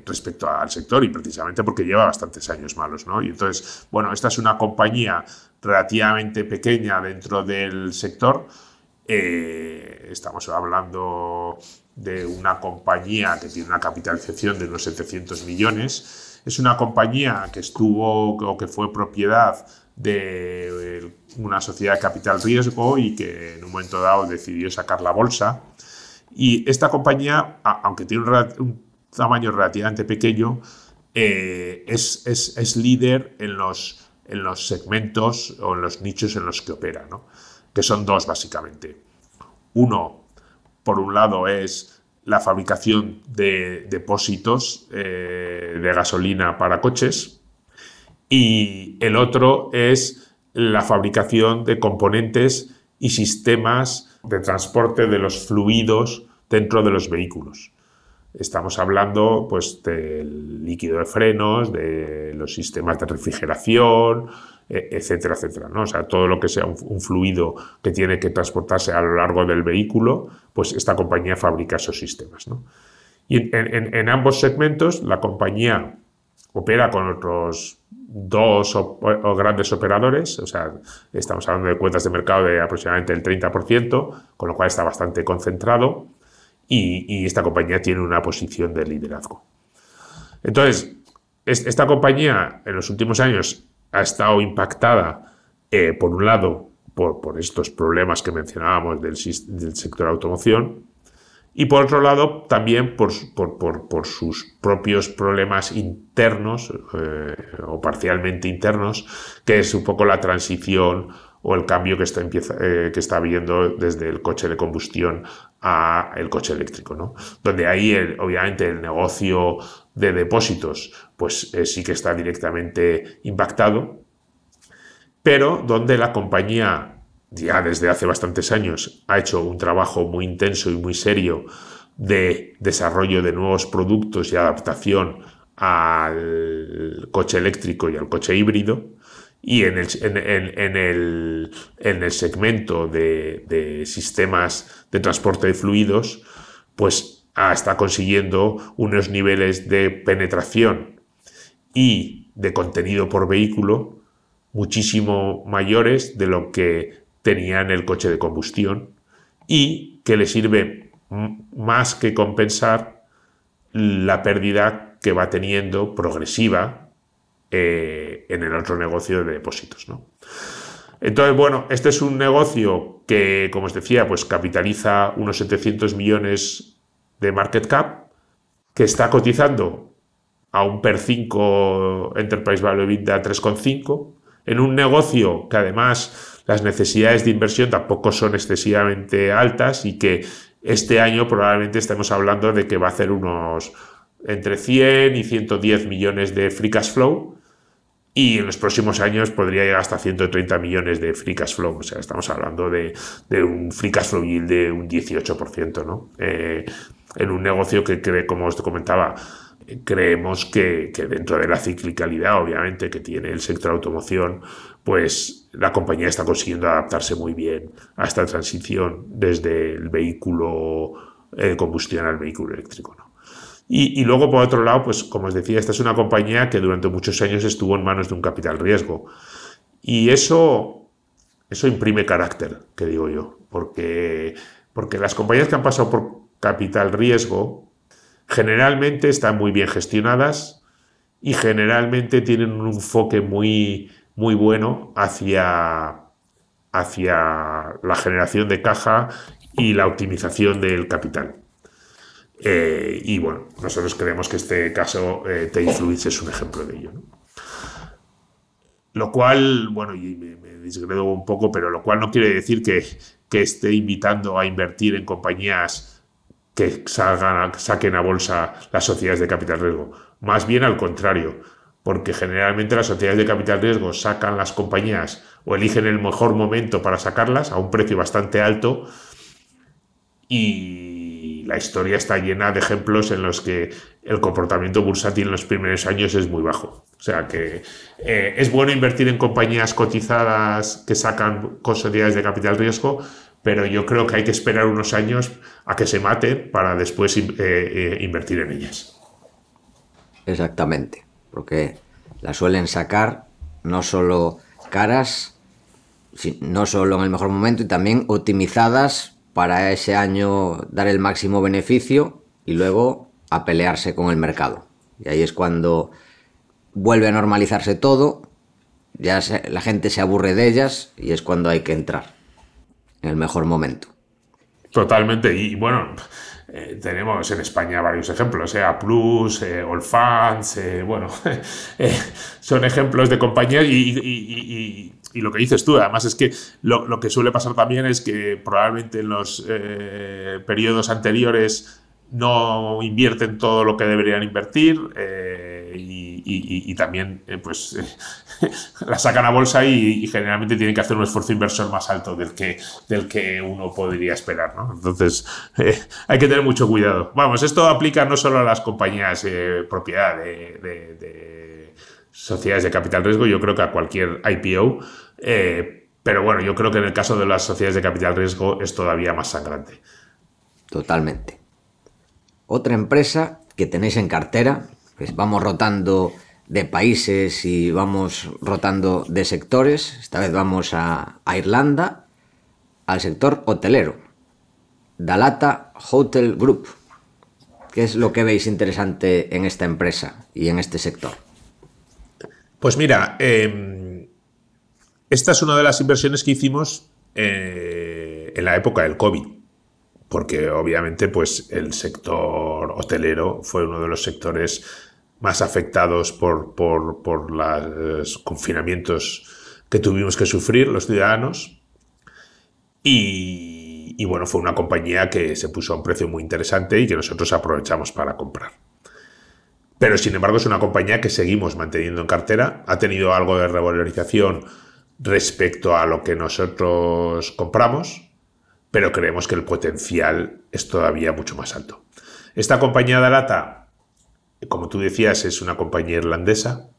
respecto al sector, y precisamente porque lleva bastantes años malos, ¿no? Y entonces, bueno, esta es una compañía relativamente pequeña dentro del sector. Estamos hablando de una compañía que tiene una capitalización de unos 700 millones. Es una compañía que estuvo o que fue propiedad de una sociedad de capital riesgo y que en un momento dado decidió sacar la bolsa. Y esta compañía, aunque tiene un tamaño relativamente pequeño, es líder en los segmentos o en los nichos en los que opera, ¿no? Que son dos básicamente. Uno, por un lado, es la fabricación de depósitos de gasolina para coches, y el otro es la fabricación de componentes y sistemas de transporte de los fluidos dentro de los vehículos. Estamos hablando pues del líquido de frenos, de los sistemas de refrigeración, etcétera, etcétera, ¿no? O sea, todo lo que sea un fluido que tiene que transportarse a lo largo del vehículo, pues esta compañía fabrica esos sistemas, ¿no? Y en ambos segmentos la compañía opera con otros dos o grandes operadores, o sea, estamos hablando de cuotas de mercado de aproximadamente el 30%, con lo cual está bastante concentrado, y esta compañía tiene una posición de liderazgo. Entonces, esta compañía en los últimos años ha estado impactada, por un lado, por estos problemas que mencionábamos del sector de automoción, y por otro lado también por sus propios problemas internos o parcialmente internos, que es un poco la transición o el cambio que está habiendo desde el coche de combustión a el coche eléctrico, ¿no? Donde ahí obviamente el negocio de depósitos pues sí que está directamente impactado, pero donde la compañía ya desde hace bastantes años ha hecho un trabajo muy intenso y muy serio de desarrollo de nuevos productos y adaptación al coche eléctrico y al coche híbrido. Y en el segmento de sistemas de transporte de fluidos, pues está consiguiendo unos niveles de penetración y de contenido por vehículo muchísimo mayores de lo que tenía en el coche de combustión, y que le sirve más que compensar la pérdida que va teniendo progresiva en el otro negocio de depósitos, ¿no? Entonces, bueno, este es un negocio que, como os decía, pues capitaliza unos 700 millones de market cap, que está cotizando a un PER 5 Enterprise Value EBITDA 3,5, en un negocio que además las necesidades de inversión tampoco son excesivamente altas, y que este año probablemente estemos hablando de que va a hacer unos entre 100 y 110 millones de free cash flow, y en los próximos años podría llegar hasta 130 millones de free cash flow. O sea, estamos hablando de un free cash flow yield de un 18%, ¿no? En un negocio que, como os comentaba, creemos que dentro de la ciclicalidad, obviamente, que tiene el sector automoción, pues la compañía está consiguiendo adaptarse muy bien a esta transición desde el vehículo de combustión al vehículo eléctrico, ¿no? Y luego, por otro lado, pues como os decía, esta es una compañía que durante muchos años estuvo en manos de un capital riesgo. Y eso imprime carácter, que digo yo, porque las compañías que han pasado por capital riesgo generalmente están muy bien gestionadas y generalmente tienen un enfoque muy, muy bueno hacia la generación de caja y la optimización del capital. Y bueno, nosotros creemos que este caso TI Fluids es un ejemplo de ello, ¿no? Lo cual, bueno, y me disgredo un poco, pero lo cual no quiere decir que esté invitando a invertir en compañías que saquen a bolsa las sociedades de capital riesgo. Más bien al contrario, porque generalmente las sociedades de capital riesgo sacan las compañías o eligen el mejor momento para sacarlas a un precio bastante alto, y la historia está llena de ejemplos en los que el comportamiento bursátil en los primeros años es muy bajo. O sea que es bueno invertir en compañías cotizadas que sacan con sociedades de capital riesgo, pero yo creo que hay que esperar unos años a que se maten para después invertir en ellas. Exactamente, porque las suelen sacar no solo caras, no solo en el mejor momento, y también optimizadas para ese año dar el máximo beneficio y luego a pelearse con el mercado. Y ahí es cuando vuelve a normalizarse todo, ya la gente se aburre de ellas y es cuando hay que entrar en el mejor momento. Totalmente. Y bueno, tenemos en España varios ejemplos, Plus, Allfunds, bueno, son ejemplos de compañías y lo que dices tú, además es que lo que suele pasar también es que probablemente en los periodos anteriores no invierten todo lo que deberían invertir, y también la sacan a bolsa y generalmente tienen que hacer un esfuerzo inversor más alto del que uno podría esperar, ¿no? Entonces hay que tener mucho cuidado. Vamos, esto aplica no solo a las compañías propiedad de sociedades de capital riesgo, yo creo que a cualquier IPO, pero bueno, yo creo que en el caso de las sociedades de capital riesgo es todavía más sangrante. Totalmente. Otra empresa que tenéis en cartera, pues vamos rotando de países y vamos rotando de sectores. Esta vez vamos a Irlanda, al sector hotelero. Dalata Hotel Group. ¿Qué es lo que veis interesante en esta empresa y en este sector? Pues mira, esta es una de las inversiones que hicimos en la época del COVID, porque obviamente pues el sector hotelero fue uno de los sectores más afectados por los confinamientos que tuvimos que sufrir los ciudadanos, y bueno, fue una compañía que se puso a un precio muy interesante y que nosotros aprovechamos para comprar. Pero sin embargo es una compañía que seguimos manteniendo en cartera, ha tenido algo de revalorización respecto a lo que nosotros compramos, pero creemos que el potencial es todavía mucho más alto. Esta compañía Dalata, como tú decías, es una compañía irlandesa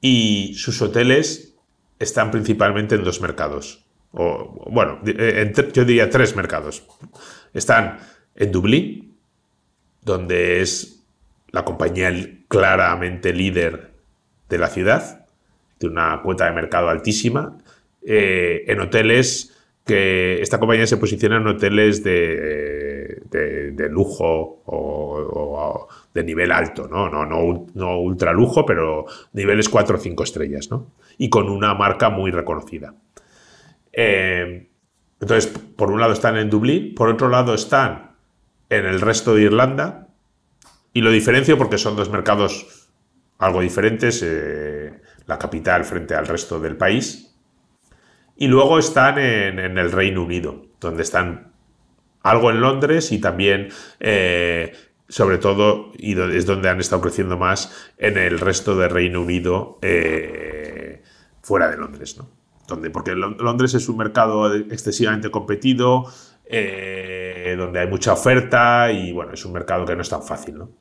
y sus hoteles están principalmente en dos mercados. Yo diría tres mercados. Están en Dublín, donde es la compañía claramente líder de la ciudad, de una cuota de mercado altísima, en hoteles que esta compañía se posiciona en hoteles de lujo o de nivel alto, no ultra lujo, pero niveles 4 o 5 estrellas, ¿no? Y con una marca muy reconocida. Entonces, por un lado están en Dublín, por otro lado están en el resto de Irlanda, y lo diferencio porque son dos mercados algo diferentes, la capital frente al resto del país. Y luego están en el Reino Unido, donde están algo en Londres y también, sobre todo, y es donde han estado creciendo más, en el resto del Reino Unido, fuera de Londres, ¿no? Porque Londres es un mercado excesivamente competido, donde hay mucha oferta y, bueno, es un mercado que no es tan fácil, ¿no?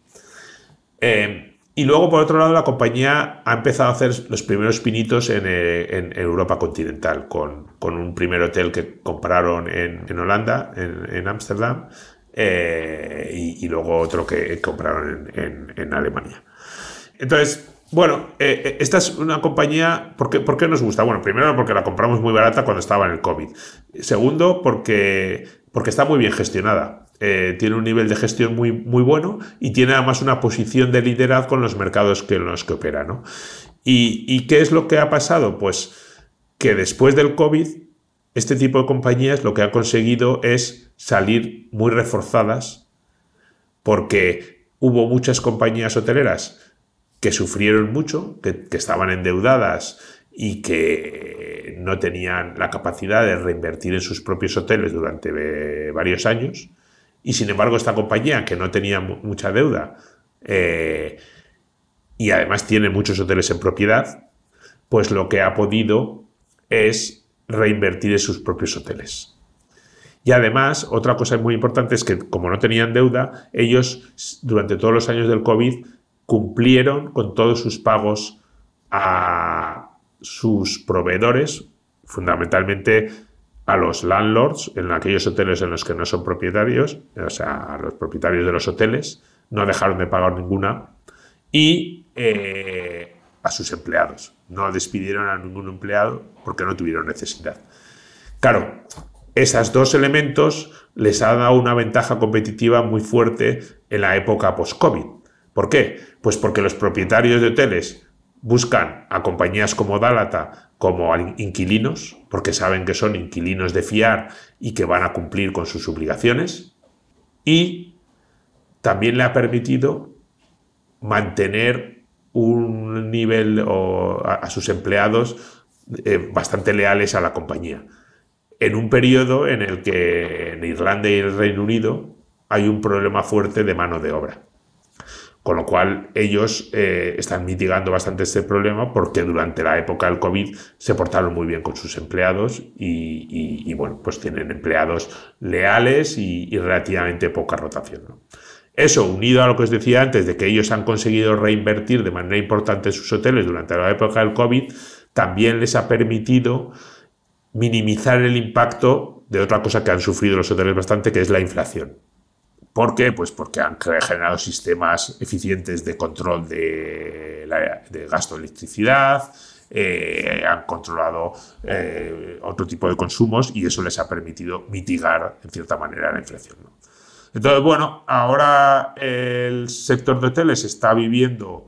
Y luego, por otro lado, la compañía ha empezado a hacer los primeros pinitos en Europa continental, con un primer hotel que compraron en Holanda, en Ámsterdam, y luego otro que compraron en Alemania. Entonces, bueno, esta es una compañía... ¿Por qué nos gusta? Bueno, primero porque la compramos muy barata cuando estaba en el COVID. Segundo, porque está muy bien gestionada. Tiene un nivel de gestión muy, muy bueno y tiene además una posición de liderazgo en los mercados en los que opera, ¿no? ¿Y qué es lo que ha pasado? Pues que después del COVID, este tipo de compañías lo que han conseguido es salir muy reforzadas, porque hubo muchas compañías hoteleras que sufrieron mucho, que estaban endeudadas y que no tenían la capacidad de reinvertir en sus propios hoteles durante varios años. Y sin embargo, esta compañía, que no tenía mucha deuda y además tiene muchos hoteles en propiedad, pues lo que ha podido es reinvertir en sus propios hoteles. Y además, otra cosa muy importante es que, como no tenían deuda, ellos durante todos los años del COVID cumplieron con todos sus pagos a sus proveedores, fundamentalmente a los landlords en aquellos hoteles en los que no son propietarios, o sea, a los propietarios de los hoteles, no dejaron de pagar ninguna, y a sus empleados. No despidieron a ningún empleado porque no tuvieron necesidad. Claro, esos dos elementos les han dado una ventaja competitiva muy fuerte en la época post-COVID. ¿Por qué? Pues porque los propietarios de hoteles buscan a compañías como Dalata como inquilinos, porque saben que son inquilinos de fiar y que van a cumplir con sus obligaciones, y también le ha permitido mantener un nivel a sus empleados bastante leales a la compañía, en un periodo en el que en Irlanda y el Reino Unido hay un problema fuerte de mano de obra. Con lo cual ellos están mitigando bastante este problema, porque durante la época del COVID se portaron muy bien con sus empleados y bueno, pues tienen empleados leales y relativamente poca rotación, ¿no? Eso, unido a lo que os decía antes, de que ellos han conseguido reinvertir de manera importante en sus hoteles durante la época del COVID, también les ha permitido minimizar el impacto de otra cosa que han sufrido los hoteles bastante, que es la inflación. ¿Por qué? Pues porque han generado sistemas eficientes de control de gasto de electricidad, han controlado otro tipo de consumos, y eso les ha permitido mitigar en cierta manera la inflación, ¿no? Entonces, bueno, ahora el sector de hoteles está viviendo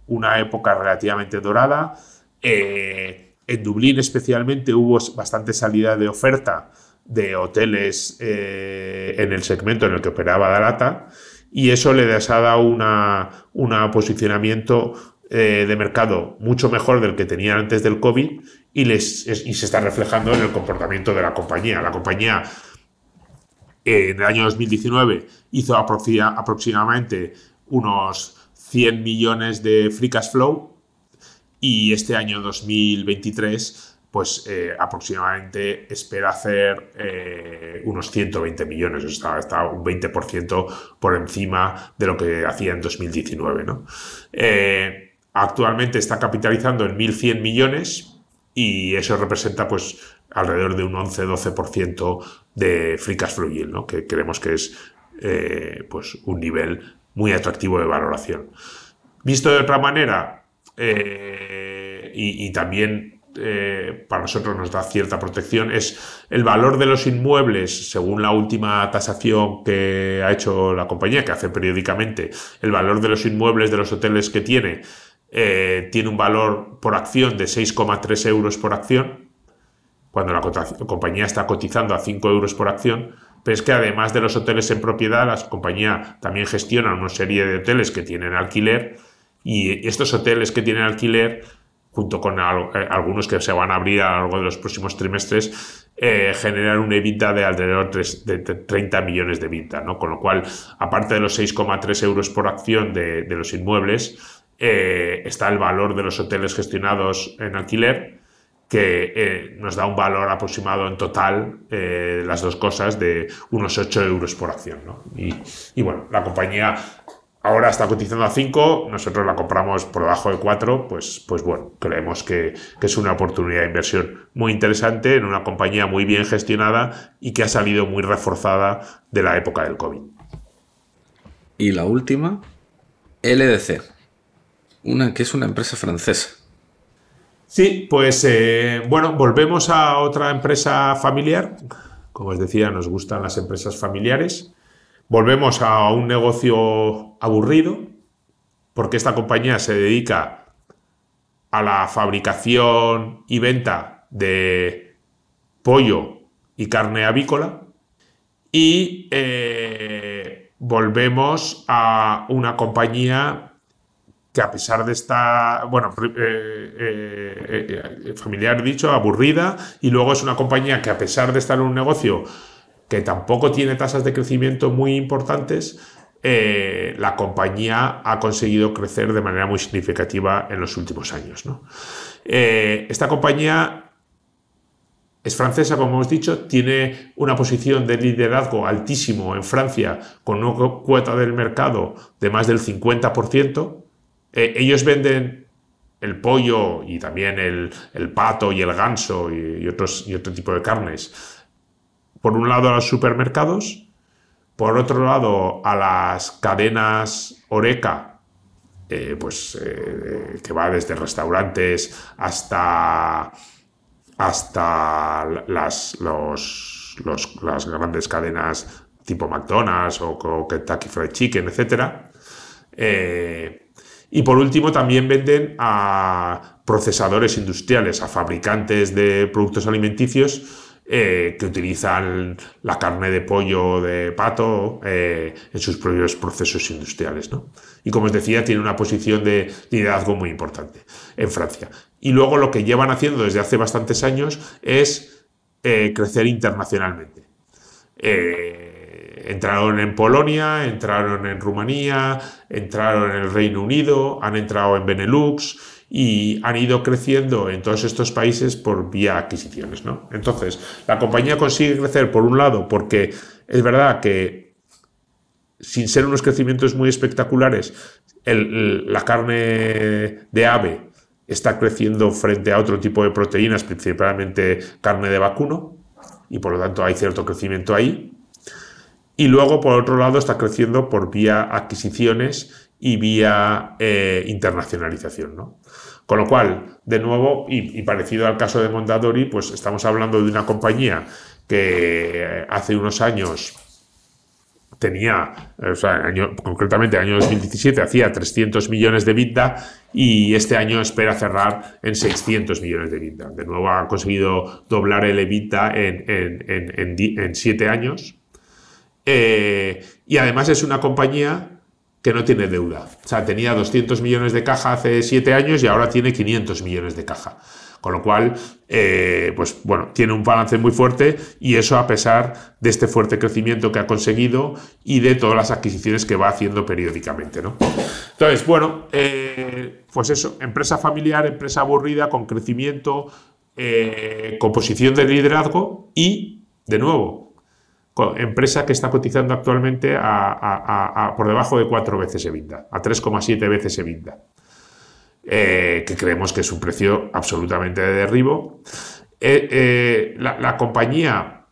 una época relativamente dorada. En Dublín especialmente hubo bastante salida de oferta de hoteles en el segmento en el que operaba Dalata, y eso les ha dado un posicionamiento de mercado mucho mejor del que tenían antes del COVID, y se está reflejando en el comportamiento de la compañía. La compañía en el año 2019 hizo aproximadamente unos 100 millones de free cash flow, y este año 2023 pues aproximadamente espera hacer unos 120 millones, o sea, está un 20% por encima de lo que hacía en 2019, ¿no? Actualmente está capitalizando en 1.100 millones, y eso representa pues alrededor de un 11-12% de free cash flow yield, ¿no? Que creemos que es pues un nivel muy atractivo de valoración. Visto de otra manera, y también para nosotros nos da cierta protección, es el valor de los inmuebles, según la última tasación que ha hecho la compañía, que hace periódicamente. El valor de los inmuebles de los hoteles que tiene un valor por acción de 6,3 euros por acción, cuando la compañía está cotizando a 5 euros por acción. Pero es que además de los hoteles en propiedad, la compañía también gestiona una serie de hoteles que tienen alquiler, y estos hoteles que tienen alquiler, junto con algunos que se van a abrir a lo largo de los próximos trimestres, generan un EBITDA de alrededor de 30 millones de EBITDA, ¿no? Con lo cual, aparte de los 6,3 euros por acción de los inmuebles, está el valor de los hoteles gestionados en alquiler, que nos da un valor aproximado en total, las dos cosas, de unos 8 euros por acción, ¿no? Y bueno, la compañía ahora está cotizando a 5, nosotros la compramos por debajo de 4, pues bueno, creemos que es una oportunidad de inversión muy interesante en una compañía muy bien gestionada y que ha salido muy reforzada de la época del COVID. Y la última, LDC, que es una empresa francesa. Sí, pues bueno, volvemos a otra empresa familiar. Como os decía, nos gustan las empresas familiares. Volvemos a un negocio aburrido, porque esta compañía se dedica a la fabricación y venta de pollo y carne avícola. Y volvemos a una compañía que, a pesar de estar, bueno, familiar dicho, aburrida, y luego es una compañía que, a pesar de estar en un negocio que tampoco tiene tasas de crecimiento muy importantes, la compañía ha conseguido crecer de manera muy significativa en los últimos años, ¿no? Esta compañía es francesa, como hemos dicho, tiene una posición de liderazgo altísimo en Francia, con una cuota del mercado de más del 50%. Ellos venden el pollo y también el pato y el ganso y otro tipo de carnes, por un lado a los supermercados, por otro lado a las cadenas HoReCa, que va desde restaurantes hasta las grandes cadenas tipo McDonald's o Kentucky Fried Chicken, etc. Y por último también venden a procesadores industriales, a fabricantes de productos alimenticios, que utilizan la carne de pollo o de pato en sus propios procesos industriales, ¿no? Y, como os decía, tiene una posición de liderazgo muy importante en Francia. Y luego lo que llevan haciendo desde hace bastantes años es crecer internacionalmente. Entraron en Polonia, entraron en Rumanía, entraron en el Reino Unido, han entrado en Benelux y han ido creciendo en todos estos países por vía adquisiciones, ¿no? Entonces, la compañía consigue crecer, por un lado, porque es verdad que, sin ser unos crecimientos muy espectaculares, la carne de ave está creciendo frente a otro tipo de proteínas, principalmente carne de vacuno, y por lo tanto hay cierto crecimiento ahí. Y luego, por otro lado, está creciendo por vía adquisiciones y vía internacionalización, ¿no? Con lo cual, de nuevo, y parecido al caso de Mondadori, pues estamos hablando de una compañía que hace unos años tenía, concretamente el año 2017, hacía 300 millones de EBITDA y este año espera cerrar en 600 millones de EBITDA. De nuevo, ha conseguido doblar el EBITDA en 7 años. Y además es una compañía que no tiene deuda. O sea, tenía 200 millones de caja hace 7 años y ahora tiene 500 millones de caja. Con lo cual, pues bueno, tiene un balance muy fuerte, y eso a pesar de este fuerte crecimiento que ha conseguido y de todas las adquisiciones que va haciendo periódicamente, ¿no? Entonces, bueno, pues eso, empresa familiar, empresa aburrida, con crecimiento, con posición de liderazgo y, de nuevo, empresa que está cotizando actualmente por debajo de 4 veces EBITDA, a 3,7 veces EBITDA, que creemos que es un precio absolutamente de derribo. La compañía,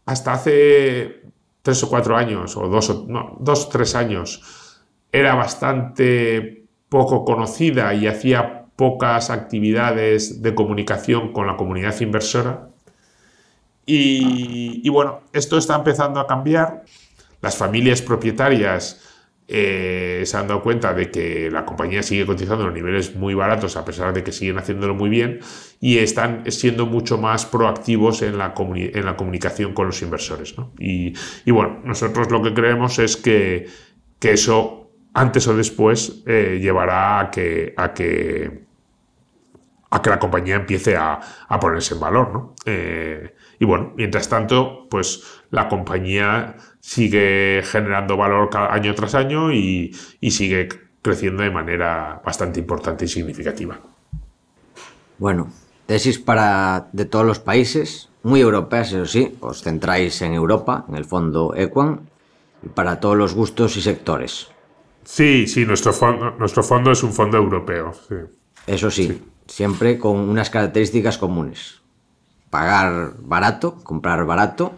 hasta hace 3 o 4 años, o 2 o 3 años, era bastante poco conocida y hacía pocas actividades de comunicación con la comunidad inversora. Y bueno, esto está empezando a cambiar. Las familias propietarias se han dado cuenta de que la compañía sigue cotizando en niveles muy baratos a pesar de que siguen haciéndolo muy bien y están siendo mucho más proactivos en la comunicación con los inversores, ¿no? Y bueno, nosotros lo que creemos es que eso antes o después llevará a que la compañía empiece a ponerse en valor, ¿no? Y bueno, mientras tanto, pues la compañía sigue generando valor año tras año y sigue creciendo de manera bastante importante y significativa. Bueno, tesis de todos los países, muy europeas, eso sí, os centráis en Europa, en el fondo Equam, y para todos los gustos y sectores. Sí, nuestro fondo es un fondo europeo. Sí. Eso sí, siempre con unas características comunes. Pagar barato, comprar barato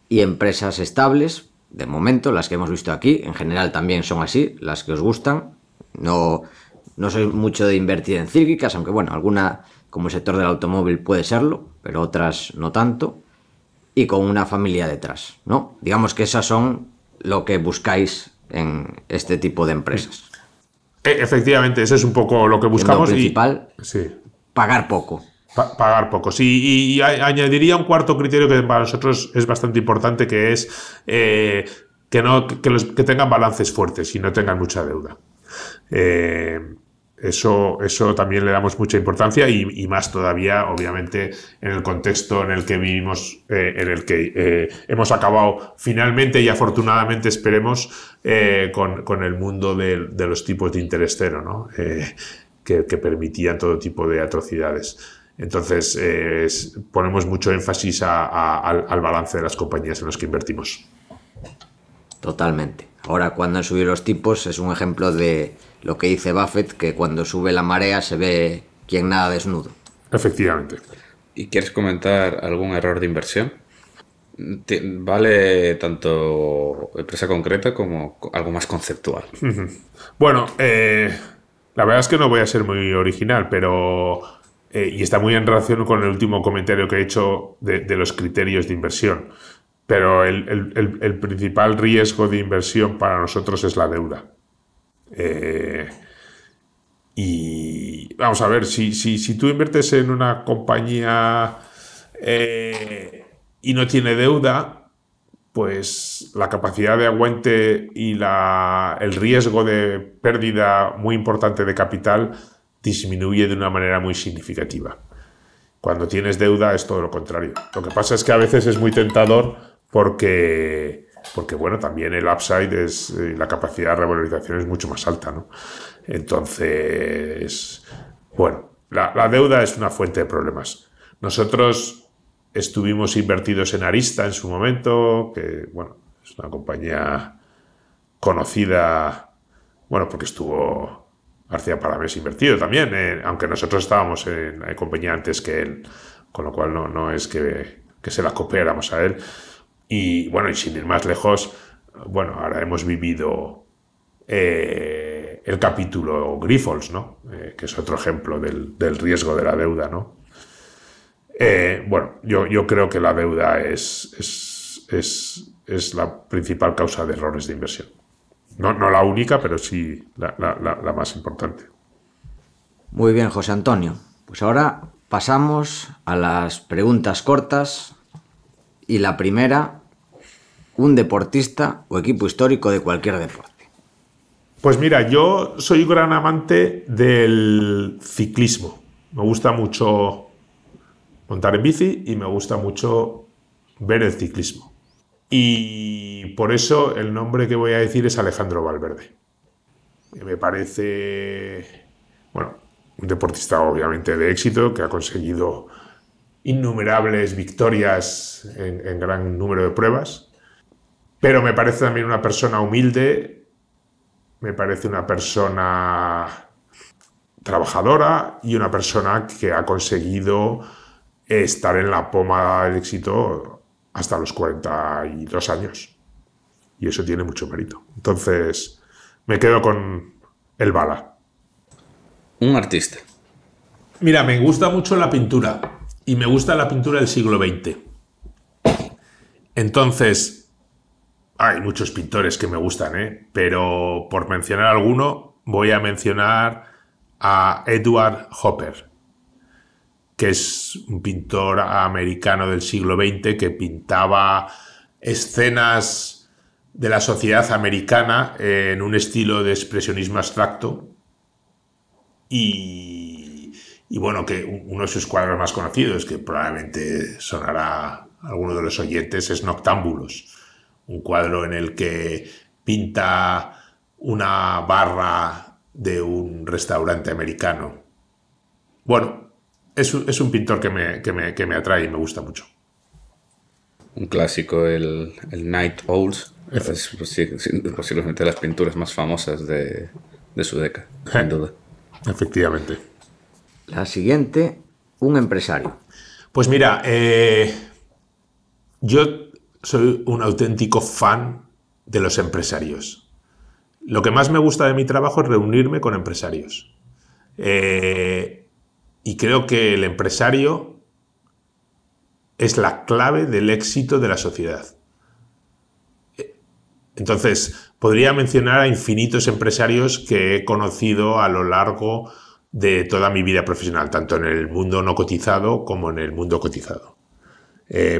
y empresas estables, de momento, las que hemos visto aquí, en general también son así, las que os gustan. No soy mucho de invertir en cíclicas, aunque bueno, alguna como el sector del automóvil puede serlo, pero otras no tanto. Y con una familia detrás, ¿no? Digamos que esas son lo que buscáis en este tipo de empresas. Efectivamente, ese es un poco lo que buscamos. Lo principal, sí. Pagar poco. Pagar poco, sí. Y añadiría un cuarto criterio que para nosotros es bastante importante, que es que tengan balances fuertes y no tengan mucha deuda. Eso también le damos mucha importancia y más todavía, obviamente, en el contexto en el que vivimos, en el que hemos acabado finalmente y afortunadamente, esperemos, con el mundo de los tipos de interés cero, ¿no? Que permitían todo tipo de atrocidades. Entonces, ponemos mucho énfasis al balance de las compañías en las que invertimos. Totalmente. Ahora, cuando han subido los tipos, es un ejemplo de lo que dice Buffett, que cuando sube la marea se ve quien nada desnudo. Efectivamente. ¿Y quieres comentar algún error de inversión? Vale tanto empresa concreta como algo más conceptual. Bueno, la verdad es que no voy a ser muy original, pero y está muy en relación con el último comentario que he hecho de los criterios de inversión. Pero el principal riesgo de inversión para nosotros es la deuda. Y vamos a ver, si tú inviertes en una compañía y no tiene deuda, pues la capacidad de aguante y el riesgo de pérdida muy importante de capital disminuye de una manera muy significativa. Cuando tienes deuda es todo lo contrario. Lo que pasa es que a veces es muy tentador porque bueno, también el upside la capacidad de revalorización es mucho más alta, ¿no? Entonces, bueno, la deuda es una fuente de problemas. Nosotros estuvimos invertidos en Arista en su momento, que bueno, es una compañía conocida, bueno, porque estuvo García Palamés invertido también, aunque nosotros estábamos en la compañía antes que él, con lo cual no es que se la cooperamos a él. Y bueno, y sin ir más lejos, bueno, ahora hemos vivido el capítulo Grifols, ¿no? Que es otro ejemplo del riesgo de la deuda, ¿no? Bueno, yo creo que la deuda es la principal causa de errores de inversión. No la única, pero sí la más importante. Muy bien, José Antonio. Pues ahora pasamos a las preguntas cortas. Y la primera, un deportista o equipo histórico de cualquier deporte. Pues mira, yo soy un gran amante del ciclismo. Me gusta mucho montar en bici y me gusta mucho ver el ciclismo. Y por eso el nombre que voy a decir es Alejandro Valverde. Me parece, bueno, un deportista obviamente de éxito que ha conseguido innumerables victorias en gran número de pruebas, pero me parece también una persona humilde, me parece una persona trabajadora y una persona que ha conseguido estar en la pomada del éxito hasta los 42 años. y eso tiene mucho mérito. Entonces, me quedo con el Bala. Un artista. Mira, me gusta mucho la pintura y me gusta la pintura del siglo XX. Entonces, hay muchos pintores que me gustan, pero por mencionar alguno, voy a mencionar a Edward Hopper, que es un pintor americano del siglo XX que pintaba escenas de la sociedad americana en un estilo de expresionismo abstracto y bueno, que uno de sus cuadros más conocidos, que probablemente sonará a alguno de los oyentes, es Noctámbulos, un cuadro en el que pinta una barra de un restaurante americano. Bueno, es un pintor que me atrae y me gusta mucho. Un clásico, el Night Owls. Es posiblemente las pinturas más famosas de su década, sin duda. Efectivamente. La siguiente, un empresario. Pues mira, yo soy un auténtico fan de los empresarios. Lo que más me gusta de mi trabajo es reunirme con empresarios. Y creo que el empresario es la clave del éxito de la sociedad. Entonces, podría mencionar a infinitos empresarios que he conocido a lo largo de toda mi vida profesional, tanto en el mundo no cotizado como en el mundo cotizado.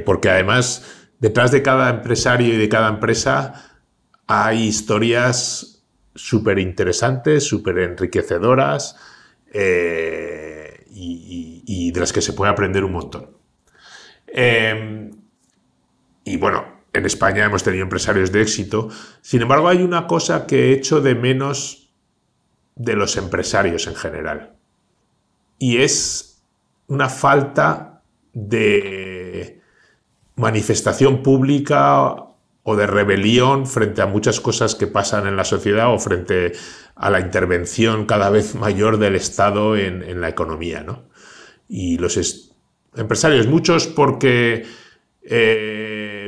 Porque además, detrás de cada empresario y de cada empresa hay historias súper interesantes, súper enriquecedoras y de las que se puede aprender un montón. Y bueno, en España hemos tenido empresarios de éxito. Sin embargo, hay una cosa que he hecho de menos de los empresarios en general. Y es una falta de manifestación pública o de rebelión frente a muchas cosas que pasan en la sociedad o frente a la intervención cada vez mayor del Estado en la economía, ¿no? Y los empresarios, muchos porque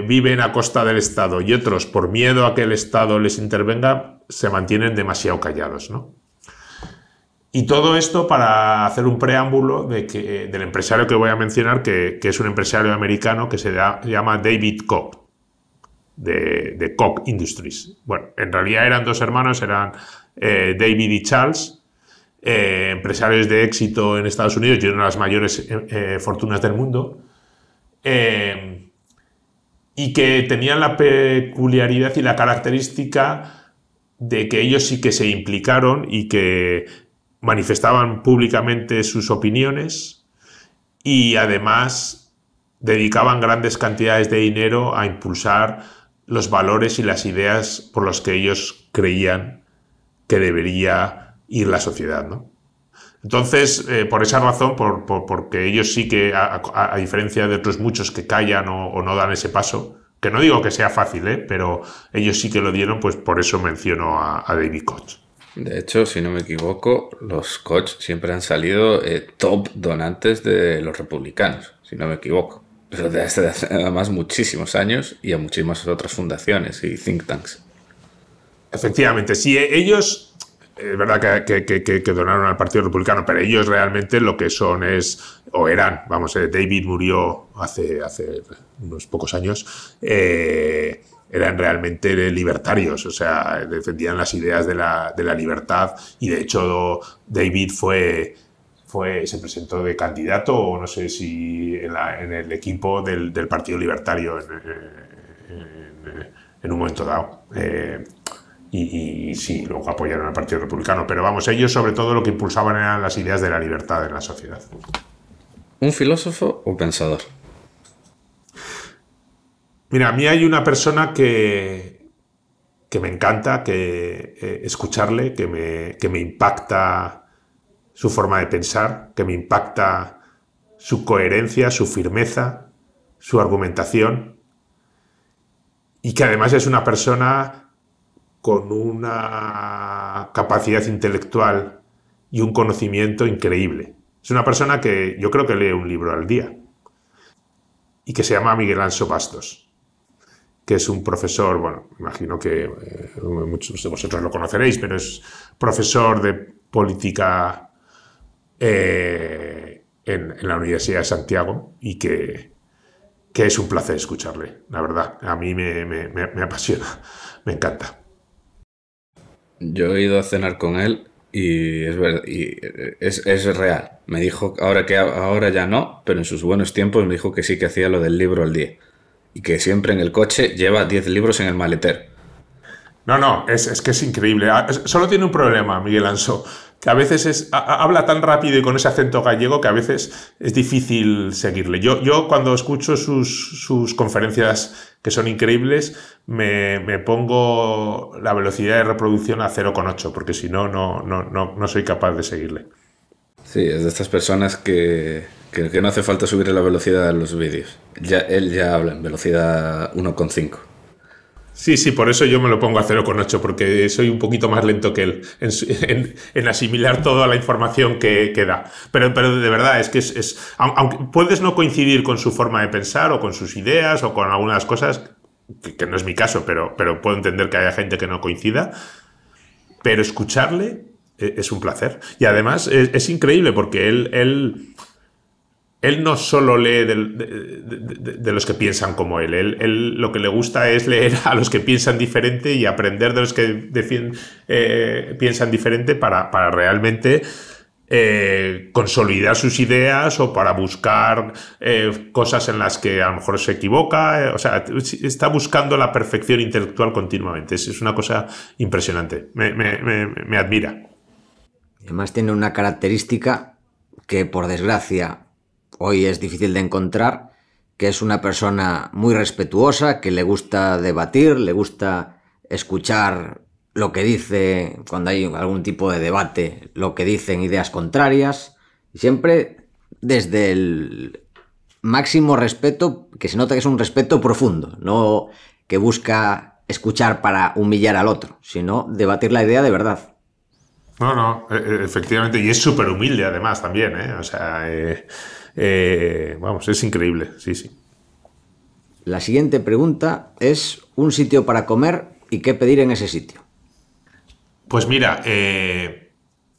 viven a costa del Estado y otros por miedo a que el Estado les intervenga, se mantienen demasiado callados, ¿no? Y todo esto para hacer un preámbulo del empresario que voy a mencionar, que es un empresario americano que se llama David Koch, de Koch Industries. Bueno, en realidad eran dos hermanos, eran David y Charles, empresarios de éxito en Estados Unidos y una de las mayores fortunas del mundo, y que tenían la peculiaridad y la característica de que ellos sí que se implicaron y que manifestaban públicamente sus opiniones y además dedicaban grandes cantidades de dinero a impulsar los valores y las ideas por los que ellos creían que debería ir la sociedad, ¿no? Entonces, por esa razón, porque ellos sí que, a diferencia de otros muchos que callan o no dan ese paso, que no digo que sea fácil, pero ellos sí que lo dieron, pues por eso menciono a David Koch. De hecho, si no me equivoco, los Koch siempre han salido top donantes de los republicanos, si no me equivoco. Pero desde hace además muchísimos años y a muchísimas otras fundaciones y think tanks. Efectivamente, sí, ellos, es verdad que donaron al Partido Republicano, pero ellos realmente lo que son o eran, David murió hace unos pocos años, eran realmente libertarios, o sea, defendían las ideas de la libertad y de hecho David se presentó de candidato o no sé si en el equipo del Partido Libertario en un momento dado. Y sí, luego apoyaron al Partido Republicano, pero ellos sobre todo lo que impulsaban eran las ideas de la libertad en la sociedad. ¿Un filósofo o pensador? Mira, a mí hay una persona que me encanta escucharle, que me impacta su forma de pensar, que me impacta su coherencia, su firmeza, su argumentación, y que además es una persona con una capacidad intelectual y un conocimiento increíble. Es una persona que yo creo que lee un libro al día y que se llama Miguel Anso Bastos. que es un profesor, bueno, imagino que muchos de vosotros lo conoceréis, pero es profesor de política en la Universidad de Santiago y que es un placer escucharle, la verdad. A mí me apasiona, me encanta. Yo he ido a cenar con él y es verdad, y es real. Me dijo ahora ya no, pero en sus buenos tiempos me dijo que sí que hacía lo del libro al día. Y que siempre en el coche lleva 10 libros en el maletero. No, es que es increíble. Solo tiene un problema, Miguel Anso, que a veces habla tan rápido y con ese acento gallego que a veces es difícil seguirle. Yo cuando escucho sus conferencias, que son increíbles, me pongo la velocidad de reproducción a 0,8, porque si no, no soy capaz de seguirle. Sí, es de estas personas que no hace falta subir la velocidad de los vídeos. Él ya habla en velocidad 1,5. Sí, por eso yo me lo pongo a 0,8, porque soy un poquito más lento que él en asimilar toda la información que da. Pero de verdad, es que aunque puedes no coincidir con su forma de pensar o con sus ideas o con algunas cosas, que no es mi caso, pero puedo entender que haya gente que no coincida, pero escucharle es un placer. Y además es increíble porque él no solo lee de los que piensan como él. Él lo que le gusta es leer a los que piensan diferente y aprender de los que piensan diferente para realmente consolidar sus ideas o para buscar cosas en las que a lo mejor se equivoca. O sea, está buscando la perfección intelectual continuamente. Es una cosa impresionante. Me admira. Además tiene una característica que, por desgracia, hoy es difícil de encontrar, que es una persona muy respetuosa, que le gusta debatir, le gusta escuchar lo que dice cuando hay algún tipo de debate, lo que dicen ideas contrarias, y siempre desde el máximo respeto, que se nota que es un respeto profundo, no que busca escuchar para humillar al otro, sino debatir la idea de verdad. No, efectivamente, y es súper humilde además también, ¿eh? O sea, vamos, es increíble, sí. La siguiente pregunta es un sitio para comer y qué pedir en ese sitio. Pues mira,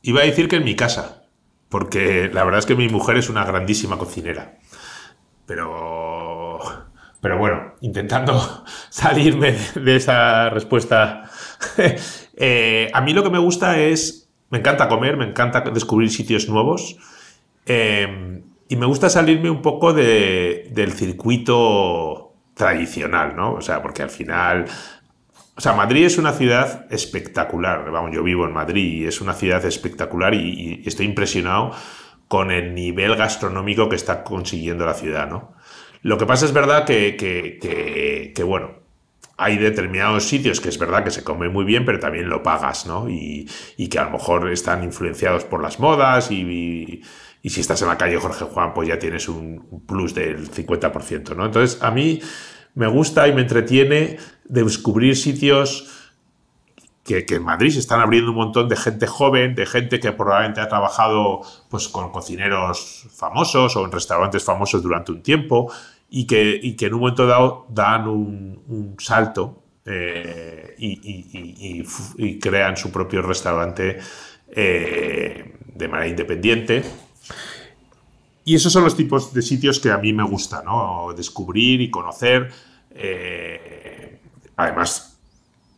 iba a decir que en mi casa, porque la verdad es que mi mujer es una grandísima cocinera, pero bueno, intentando salirme de esa respuesta, a mí lo que me gusta me encanta comer, me encanta descubrir sitios nuevos, y me gusta salirme un poco del circuito tradicional, ¿no? O sea, porque al final... O sea, Madrid es una ciudad espectacular. Vamos, yo vivo en Madrid y es una ciudad espectacular y estoy impresionado con el nivel gastronómico que está consiguiendo la ciudad, ¿no? Lo que pasa es verdad que bueno, hay determinados sitios que es verdad que se come muy bien, pero también lo pagas, ¿no? Y que a lo mejor están influenciados por las modas y si estás en la calle Jorge Juan, pues ya tienes un plus del 50%, ¿no? Entonces, a mí me gusta y me entretiene descubrir sitios que en Madrid se están abriendo un montón de gente joven, de gente que probablemente ha trabajado pues, con cocineros famosos o en restaurantes famosos durante un tiempo y que en un momento dado dan un salto y crean su propio restaurante de manera independiente. Y esos son los tipos de sitios que a mí me gusta, ¿no? Descubrir y conocer. Además,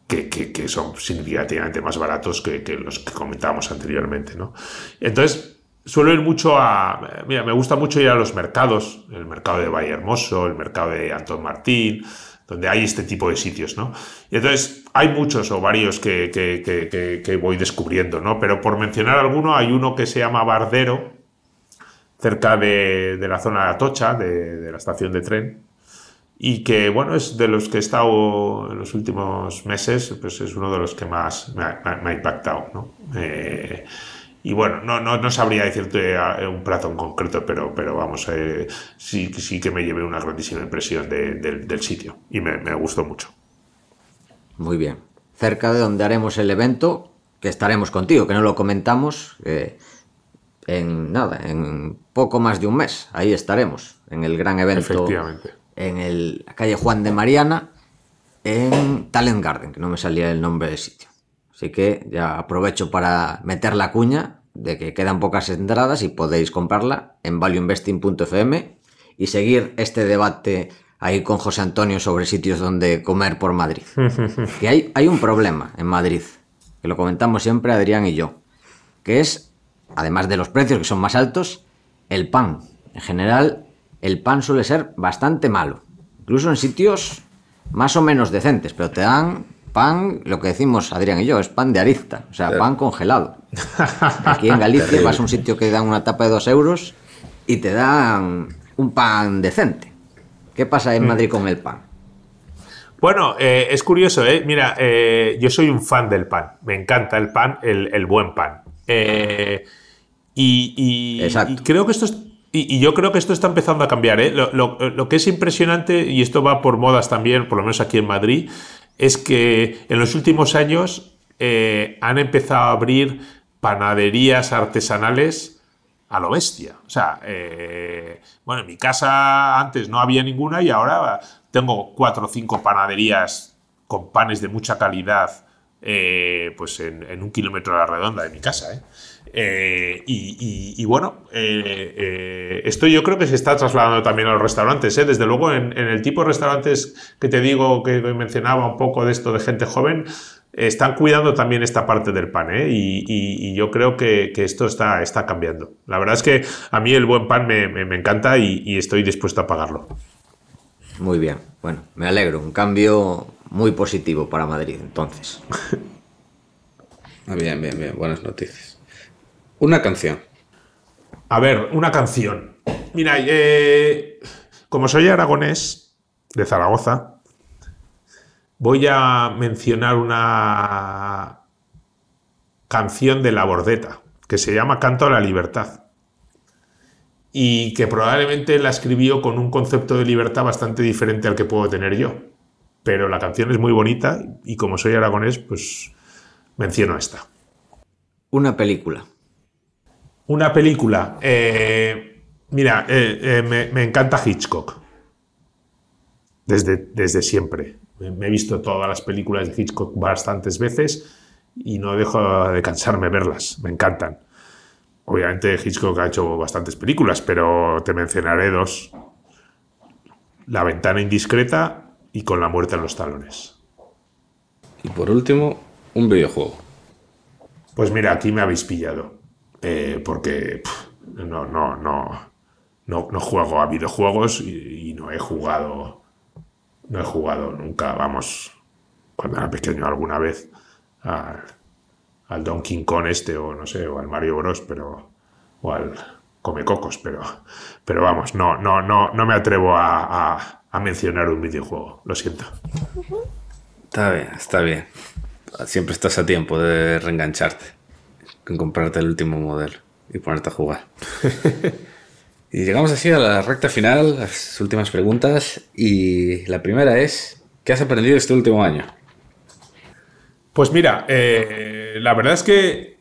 que son significativamente más baratos que los que comentábamos anteriormente, ¿no? Entonces, suelo ir mucho Mira, me gusta mucho ir a los mercados, el mercado de Vallehermoso, el mercado de Antón Martín, donde hay este tipo de sitios, ¿no? Y entonces, hay muchos o varios que voy descubriendo, ¿no? Pero por mencionar alguno, hay uno que se llama Bardero, cerca de la zona de Atocha, de la estación de tren, y que, bueno, es de los que he estado en los últimos meses, pues es uno de los que más me ha impactado, ¿no? Y bueno, no sabría decirte un plato en concreto, pero vamos, sí que me llevé una grandísima impresión del sitio y me gustó mucho. Muy bien. Cerca de donde haremos el evento, que estaremos contigo, que no lo comentamos, en poco más de un mes, ahí estaremos, en el gran evento, efectivamente, en la calle Juan de Mariana, en Talent Garden, que no me salía el nombre del sitio. Así que ya aprovecho para meter la cuña de que quedan pocas entradas y podéis comprarla en valueinvesting.fm y seguir este debate ahí con José Antonio sobre sitios donde comer por Madrid. Que hay un problema en Madrid, que lo comentamos siempre Adrián y yo, que es, además de los precios que son más altos, el pan. En general, el pan suele ser bastante malo, incluso en sitios más o menos decentes, pero te dan pan, lo que decimos Adrián y yo, es pan de Arizta, o sea, pan congelado. Aquí en Galicia vas a un sitio que dan una tapa de 2 euros y te dan un pan decente. ¿Qué pasa en Madrid con el pan? Bueno, es curioso, ¿eh? Mira, yo soy un fan del pan. Me encanta el pan, el buen pan. Y creo que esto es... Y yo creo que esto está empezando a cambiar, ¿eh? Lo que es impresionante, y esto va por modas también, por lo menos aquí en Madrid, es que en los últimos años han empezado a abrir panaderías artesanales a lo bestia. O sea, bueno, en mi casa antes no había ninguna y ahora tengo 4 o 5 panaderías con panes de mucha calidad pues en 1 kilómetro a la redonda de mi casa, ¿eh? Y bueno, esto yo creo que se está trasladando también a los restaurantes, ¿eh? Desde luego en el tipo de restaurantes que te digo, que mencionaba un poco de esto de gente joven, están cuidando también esta parte del pan, ¿eh? Y yo creo que esto está cambiando. La verdad es que a mí el buen pan me encanta y estoy dispuesto a pagarlo. Muy bien, bueno, me alegro, un cambio muy positivo para Madrid entonces. Bien, buenas noticias. Una canción. A ver, una canción. Mira, como soy aragonés de Zaragoza, voy a mencionar una canción de La Bordeta que se llama Canto a la Libertad y que probablemente la escribió con un concepto de libertad bastante diferente al que puedo tener yo. Pero la canción es muy bonita y como soy aragonés, pues menciono esta. Una película. Una película. Mira, me encanta Hitchcock. Desde siempre. Me he visto todas las películas de Hitchcock bastantes veces y no dejo de cansarme de verlas. Me encantan. Obviamente Hitchcock ha hecho bastantes películas, pero te mencionaré 2. La ventana indiscreta y Con la muerte en los talones. Y por último, un videojuego. Pues mira, aquí me habéis pillado. Porque no juego a videojuegos y no he jugado nunca, vamos, cuando era pequeño alguna vez al Donkey Kong o no sé, o al Mario Bros, o al Comecocos, pero vamos, no me atrevo a mencionar un videojuego, lo siento. Está bien. Siempre estás a tiempo de reengancharte, con comprarte el último modelo y ponerte a jugar. Y llegamos así a la recta final, las últimas preguntas, y la primera es, ¿qué has aprendido este último año? Pues mira, la verdad es que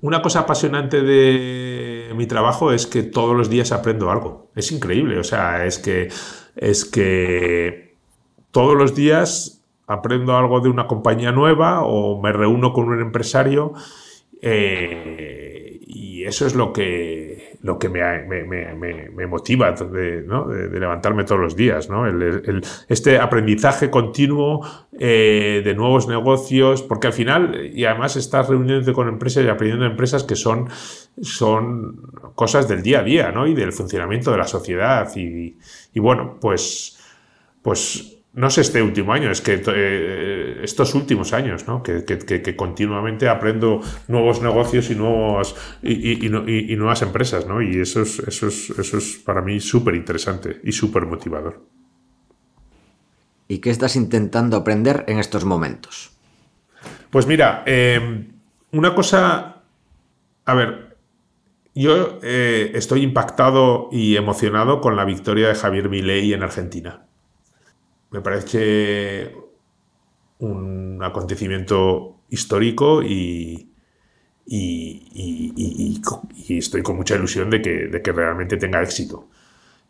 una cosa apasionante de mi trabajo es que todos los días aprendo algo. Es increíble, o sea, es que todos los días aprendo algo de una compañía nueva o me reúno con un empresario y eso es lo que me motiva de levantarme todos los días, ¿no? Este aprendizaje continuo de nuevos negocios, porque al final, y además estás reuniéndote con empresas y aprendiendo de empresas que son cosas del día a día, ¿no? Y del funcionamiento de la sociedad y bueno, pues no sé este último año, es que estos últimos años, ¿no? Que continuamente aprendo nuevos negocios y nuevas empresas, ¿no? Y eso es para mí súper interesante y súper motivador. ¿Y qué estás intentando aprender en estos momentos? Pues mira, una cosa... A ver, yo estoy impactado y emocionado con la victoria de Javier Milei en Argentina. Me parece un acontecimiento histórico y estoy con mucha ilusión de que realmente tenga éxito.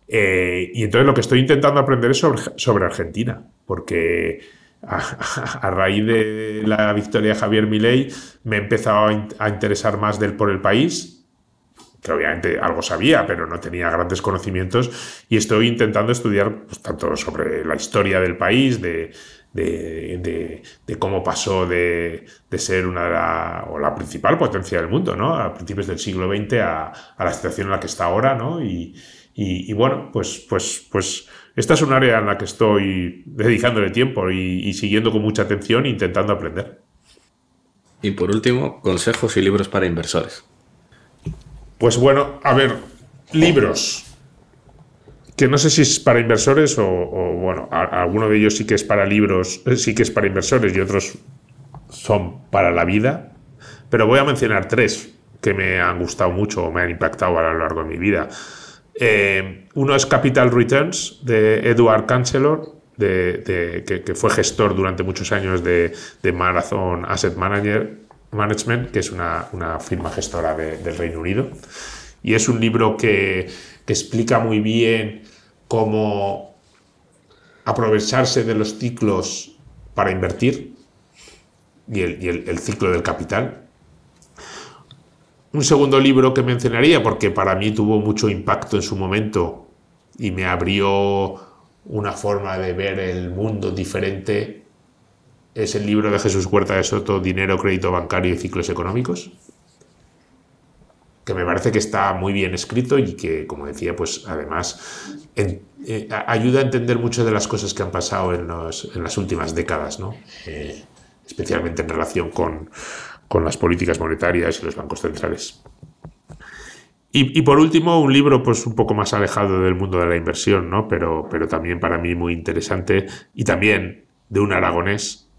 Y entonces lo que estoy intentando aprender es sobre Argentina, porque a raíz de la victoria de Javier Milei me he empezado a interesar más por el país, que obviamente algo sabía, pero no tenía grandes conocimientos, y estoy intentando estudiar pues, tanto sobre la historia del país, de cómo pasó de ser la principal potencia del mundo, ¿no? A principios del siglo XX a la situación en la que está ahora, ¿no? Y bueno, pues esta es un área en la que estoy dedicándole tiempo y siguiendo con mucha atención e intentando aprender. Y por último, consejos y libros para inversores. Pues bueno, a ver, libros. Que no sé si es para inversores o bueno, alguno de ellos sí que es para libros, sí que es para inversores y otros son para la vida. Pero voy a mencionar 3 que me han gustado mucho o me han impactado a lo largo de mi vida. Uno es Capital Returns, de Edward Chancellor, que fue gestor durante muchos años de Marathon Asset Management, que es una firma gestora del Reino Unido. Y es un libro que explica muy bien cómo aprovecharse de los ciclos para invertir y el ciclo del capital. Un segundo libro que mencionaría, porque para mí tuvo mucho impacto en su momento y me abrió una forma de ver el mundo diferente, es el libro de Jesús Huerta de Soto, Dinero, Crédito Bancario y Ciclos Económicos, que me parece que está muy bien escrito y que, como decía, pues además ayuda a entender muchas de las cosas que han pasado en las últimas décadas, ¿no? Especialmente en relación con las políticas monetarias y los bancos centrales. Y por último, un libro pues un poco más alejado del mundo de la inversión, ¿no? Pero también para mí muy interesante y también de un aragonés,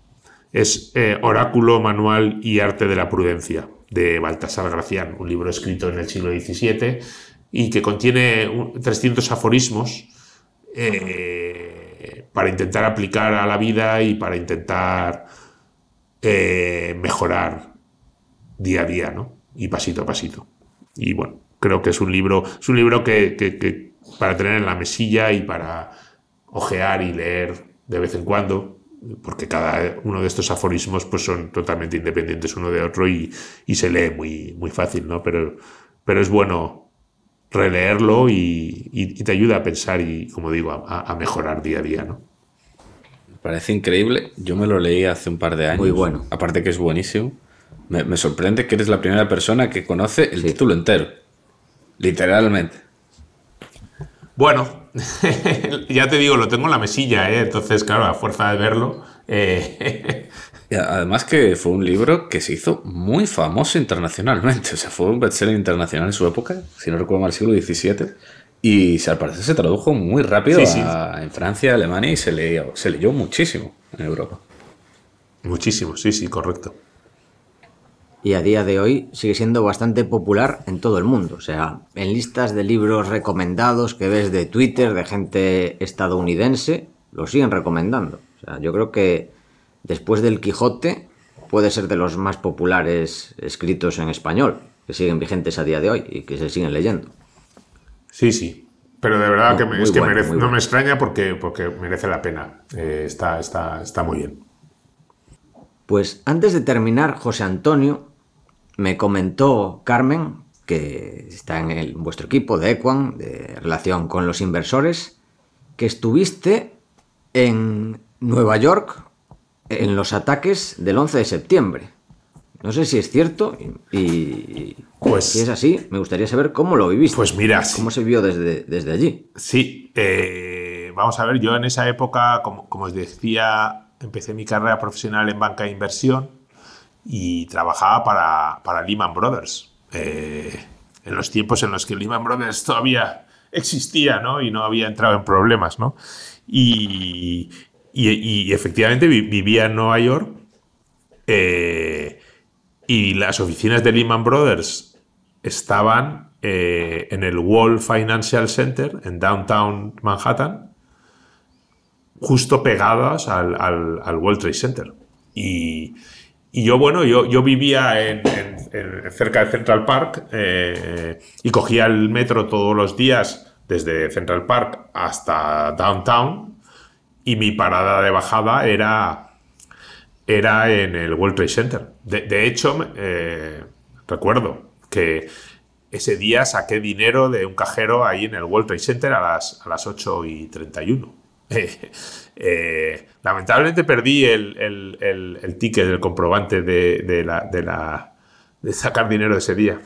es Oráculo, Manual y Arte de la Prudencia, de Baltasar Gracián, un libro escrito en el siglo XVII y que contiene 300 aforismos para intentar aplicar a la vida y para intentar mejorar día a día, ¿no? Y pasito a pasito. Y bueno, creo que es un libro que para tener en la mesilla y para ojear y leer de vez en cuando, porque cada uno de estos aforismos pues son totalmente independientes uno de otro y se lee muy, muy fácil, ¿no? Pero es bueno releerlo y te ayuda a pensar y, como digo, a mejorar día a día, ¿no? Me parece increíble. Yo me lo leí hace un par de años. Muy bueno. Aparte que es buenísimo. Me sorprende que eres la primera persona que conoce el título entero. Literalmente. Bueno, ya te digo, lo tengo en la mesilla, entonces, claro, a fuerza de verlo. Y además que fue un libro que se hizo muy famoso internacionalmente. O sea, fue un bestseller internacional en su época, si no recuerdo mal, siglo XVII. Y al parecer se tradujo muy rápido en Francia, Alemania y se leyó muchísimo en Europa. Muchísimo, sí, correcto. Y a día de hoy sigue siendo bastante popular en todo el mundo. O sea, en listas de libros recomendados que ves de Twitter de gente estadounidense, lo siguen recomendando. O sea, yo creo que después del Quijote puede ser de los más populares escritos en español, que siguen vigentes a día de hoy y que se siguen leyendo. Sí. Pero de verdad No, no me extraña porque merece la pena. Está muy bien. Pues antes de terminar, José Antonio, me comentó Carmen, que está en vuestro equipo de Equam, de relación con los inversores, que estuviste en Nueva York en los ataques del 11 de septiembre. No sé si es cierto y pues, si es así, me gustaría saber cómo lo viviste. Pues mira, ¿Cómo se vio desde allí? Sí, vamos a ver, yo en esa época, como os decía, empecé mi carrera profesional en banca de inversión y trabajaba para Lehman Brothers. En los tiempos en los que Lehman Brothers todavía existía, ¿no? Y no había entrado en problemas, ¿no? Y efectivamente vivía en Nueva York y las oficinas de Lehman Brothers estaban en el Wall Financial Center, en Downtown Manhattan, justo pegadas al World Trade Center. Y yo vivía cerca de Central Park y cogía el metro todos los días desde Central Park hasta Downtown y mi parada de bajada era era en el World Trade Center. De hecho, recuerdo que ese día saqué dinero de un cajero ahí en el World Trade Center a las 8:31. Lamentablemente perdí el ticket, el comprobante de sacar dinero ese día.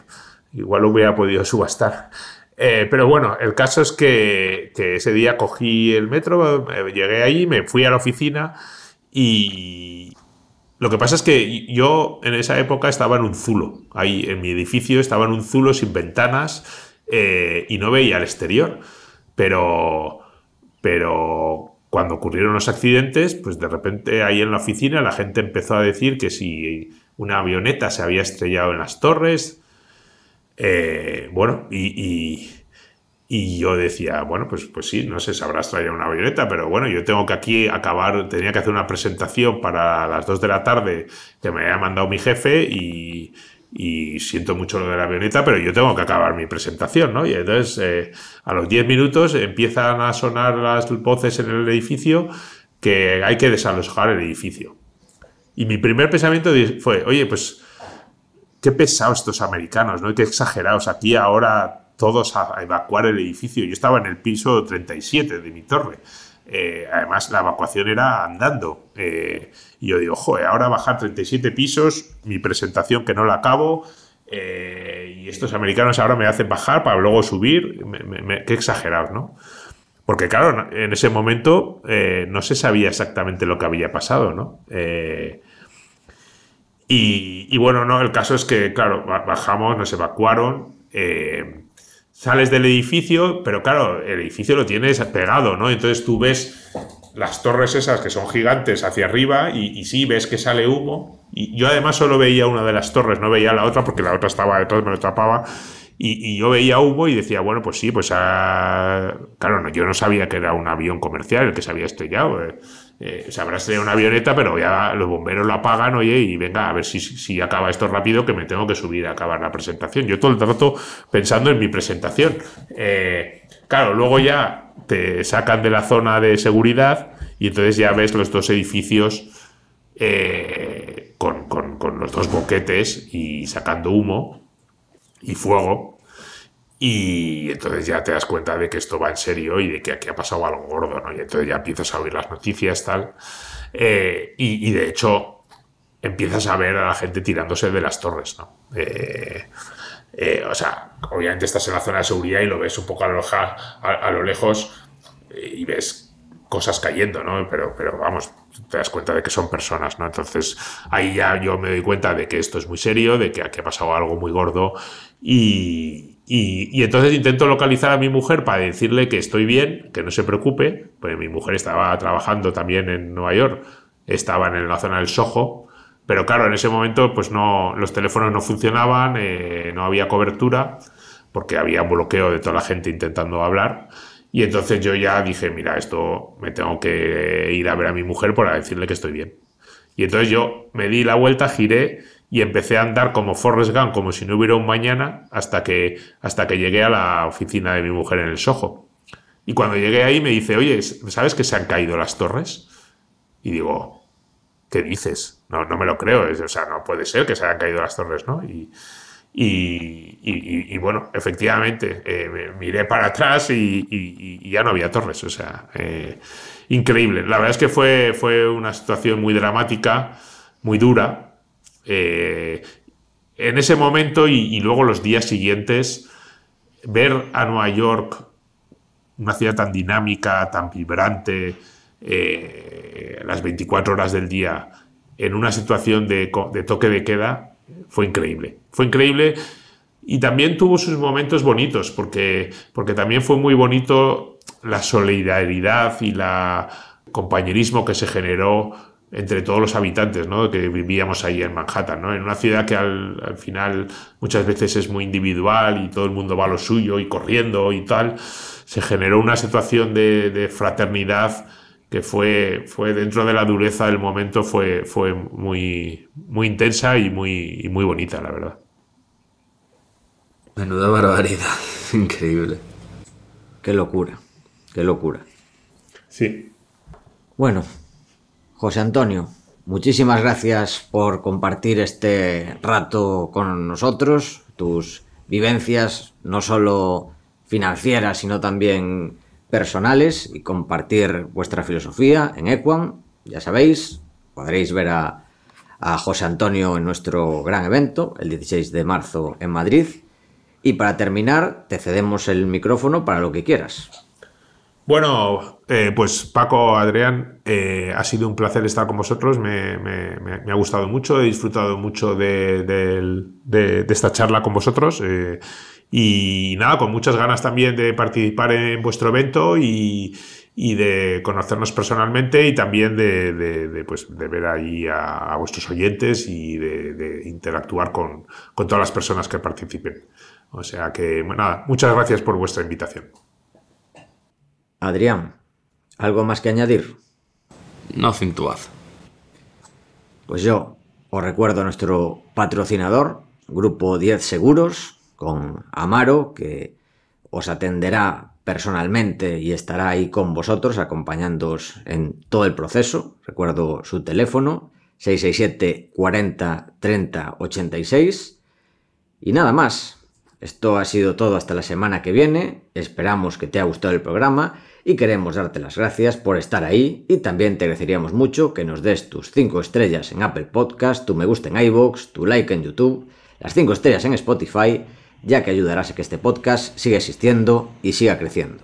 Igual lo hubiera podido subastar. Pero bueno, el caso es que ese día cogí el metro, llegué ahí, me fui a la oficina y lo que pasa es que yo en esa época estaba en un zulo. Ahí en mi edificio estaba en un zulo sin ventanas y no veía el exterior. Pero cuando ocurrieron los accidentes, pues de repente ahí en la oficina la gente empezó a decir que si una avioneta se había estrellado en las torres. Bueno, y yo decía, bueno, pues sí, no sé, se habrá estrellado una avioneta, pero bueno, yo tengo que aquí acabar, tenía que hacer una presentación para las 2 de la tarde que me había mandado mi jefe y siento mucho lo de la avioneta, pero yo tengo que acabar mi presentación, ¿no? Y entonces a los 10 minutos empiezan a sonar las voces en el edificio que hay que desalojar el edificio. Y mi primer pensamiento fue, oye, pues qué pesados estos americanos, ¿no? Y qué exagerados. Aquí ahora todos a evacuar el edificio. Yo estaba en el piso 37 de mi torre. Además, la evacuación era andando. Y yo digo, joder, ahora bajar 37 pisos, mi presentación que no la acabo, y estos americanos ahora me hacen bajar para luego subir. Qué exagerados, ¿no? Porque claro, en ese momento no se sabía exactamente lo que había pasado, ¿no? Y bueno, no, el caso es que, claro, bajamos, nos evacuaron, sales del edificio, pero claro, el edificio lo tienes pegado, ¿no? Entonces tú ves las torres esas que son gigantes hacia arriba y sí, ves que sale humo. Y yo además solo veía una de las torres, no veía la otra porque la otra estaba detrás, me lo tapaba. Y yo veía humo y decía, bueno, pues sí, pues claro, no, yo no sabía que era un avión comercial el que se había estrellado. Se habrá estrellado una avioneta, pero ya los bomberos la apagan, oye, y venga, a ver si acaba esto rápido, que me tengo que subir a acabar la presentación. Yo todo el rato pensando en mi presentación. Claro, luego ya te sacan de la zona de seguridad y entonces ya ves los dos edificios con los dos boquetes y sacando humo y fuego, y entonces ya te das cuenta de que esto va en serio y de que aquí ha pasado algo gordo, ¿no? Y entonces ya empiezas a oír las noticias, tal, y de hecho empiezas a ver a la gente tirándose de las torres, ¿no? O sea, obviamente estás en la zona de seguridad y lo ves un poco a lo lejos y ves cosas cayendo, ¿no? Pero vamos, te das cuenta de que son personas, ¿no? Entonces ahí ya yo me doy cuenta de que esto es muy serio, de que aquí ha pasado algo muy gordo y entonces intento localizar a mi mujer para decirle que estoy bien, que no se preocupe, pues mi mujer estaba trabajando también en Nueva York, estaban en la zona del Soho, pero claro, en ese momento pues no, los teléfonos no funcionaban, no había cobertura porque había un bloqueo de toda la gente intentando hablar. Y entonces yo ya dije, mira, esto me tengo que ir a ver a mi mujer para decirle que estoy bien. Y entonces yo me di la vuelta, giré y empecé a andar como Forrest Gump, como si no hubiera un mañana, hasta que llegué a la oficina de mi mujer en el Soho. Y cuando llegué ahí me dice, oye, ¿sabes que se han caído las torres? Y digo, ¿qué dices? No me lo creo. O sea, no puede ser que se hayan caído las torres, ¿no? Y bueno, efectivamente, miré para atrás y ya no había torres, o sea, increíble. La verdad es que fue una situación muy dramática, muy dura. En ese momento y luego los días siguientes, ver a Nueva York, una ciudad tan dinámica, tan vibrante, las 24 horas del día, en una situación de toque de queda, fue increíble. Fue increíble y también tuvo sus momentos bonitos porque también fue muy bonito la solidaridad y el compañerismo que se generó entre todos los habitantes, ¿no? Que vivíamos ahí en Manhattan, ¿no? En una ciudad que al final muchas veces es muy individual y todo el mundo va a lo suyo y corriendo y tal, se generó una situación de fraternidad que fue dentro de la dureza del momento, fue muy, muy intensa y muy bonita, la verdad. Menuda barbaridad, increíble. Qué locura, qué locura. Sí. Bueno, José Antonio, muchísimas gracias por compartir este rato con nosotros, tus vivencias no solo financieras, sino también personales, y compartir vuestra filosofía en Equam. Ya sabéis, podréis ver a José Antonio en nuestro gran evento, el 16 de marzo en Madrid. Y para terminar, te cedemos el micrófono para lo que quieras. Bueno, pues Paco, Adrián, ha sido un placer estar con vosotros, me ha gustado mucho, he disfrutado mucho de esta charla con vosotros y nada, con muchas ganas también de participar en vuestro evento y de conocernos personalmente y también de ver ahí a vuestros oyentes y de interactuar con todas las personas que participen. O sea que, nada, muchas gracias por vuestra invitación. Adrián, ¿algo más que añadir? Nothing to add. Pues yo os recuerdo a nuestro patrocinador, Grupo 10 Seguros, con Amaro, que os atenderá personalmente y estará ahí con vosotros, acompañándoos en todo el proceso. Recuerdo su teléfono, 667 40 30 86. Y nada más. Esto ha sido todo hasta la semana que viene. Esperamos que te haya gustado el programa y queremos darte las gracias por estar ahí, y también te agradeceríamos mucho que nos des tus 5 estrellas en Apple Podcast, tu me gusta en iVoox, tu like en YouTube, las 5 estrellas en Spotify, ya que ayudarás a que este podcast siga existiendo y siga creciendo.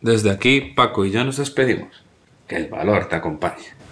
Desde aquí, Paco y yo nos despedimos. Que el valor te acompañe.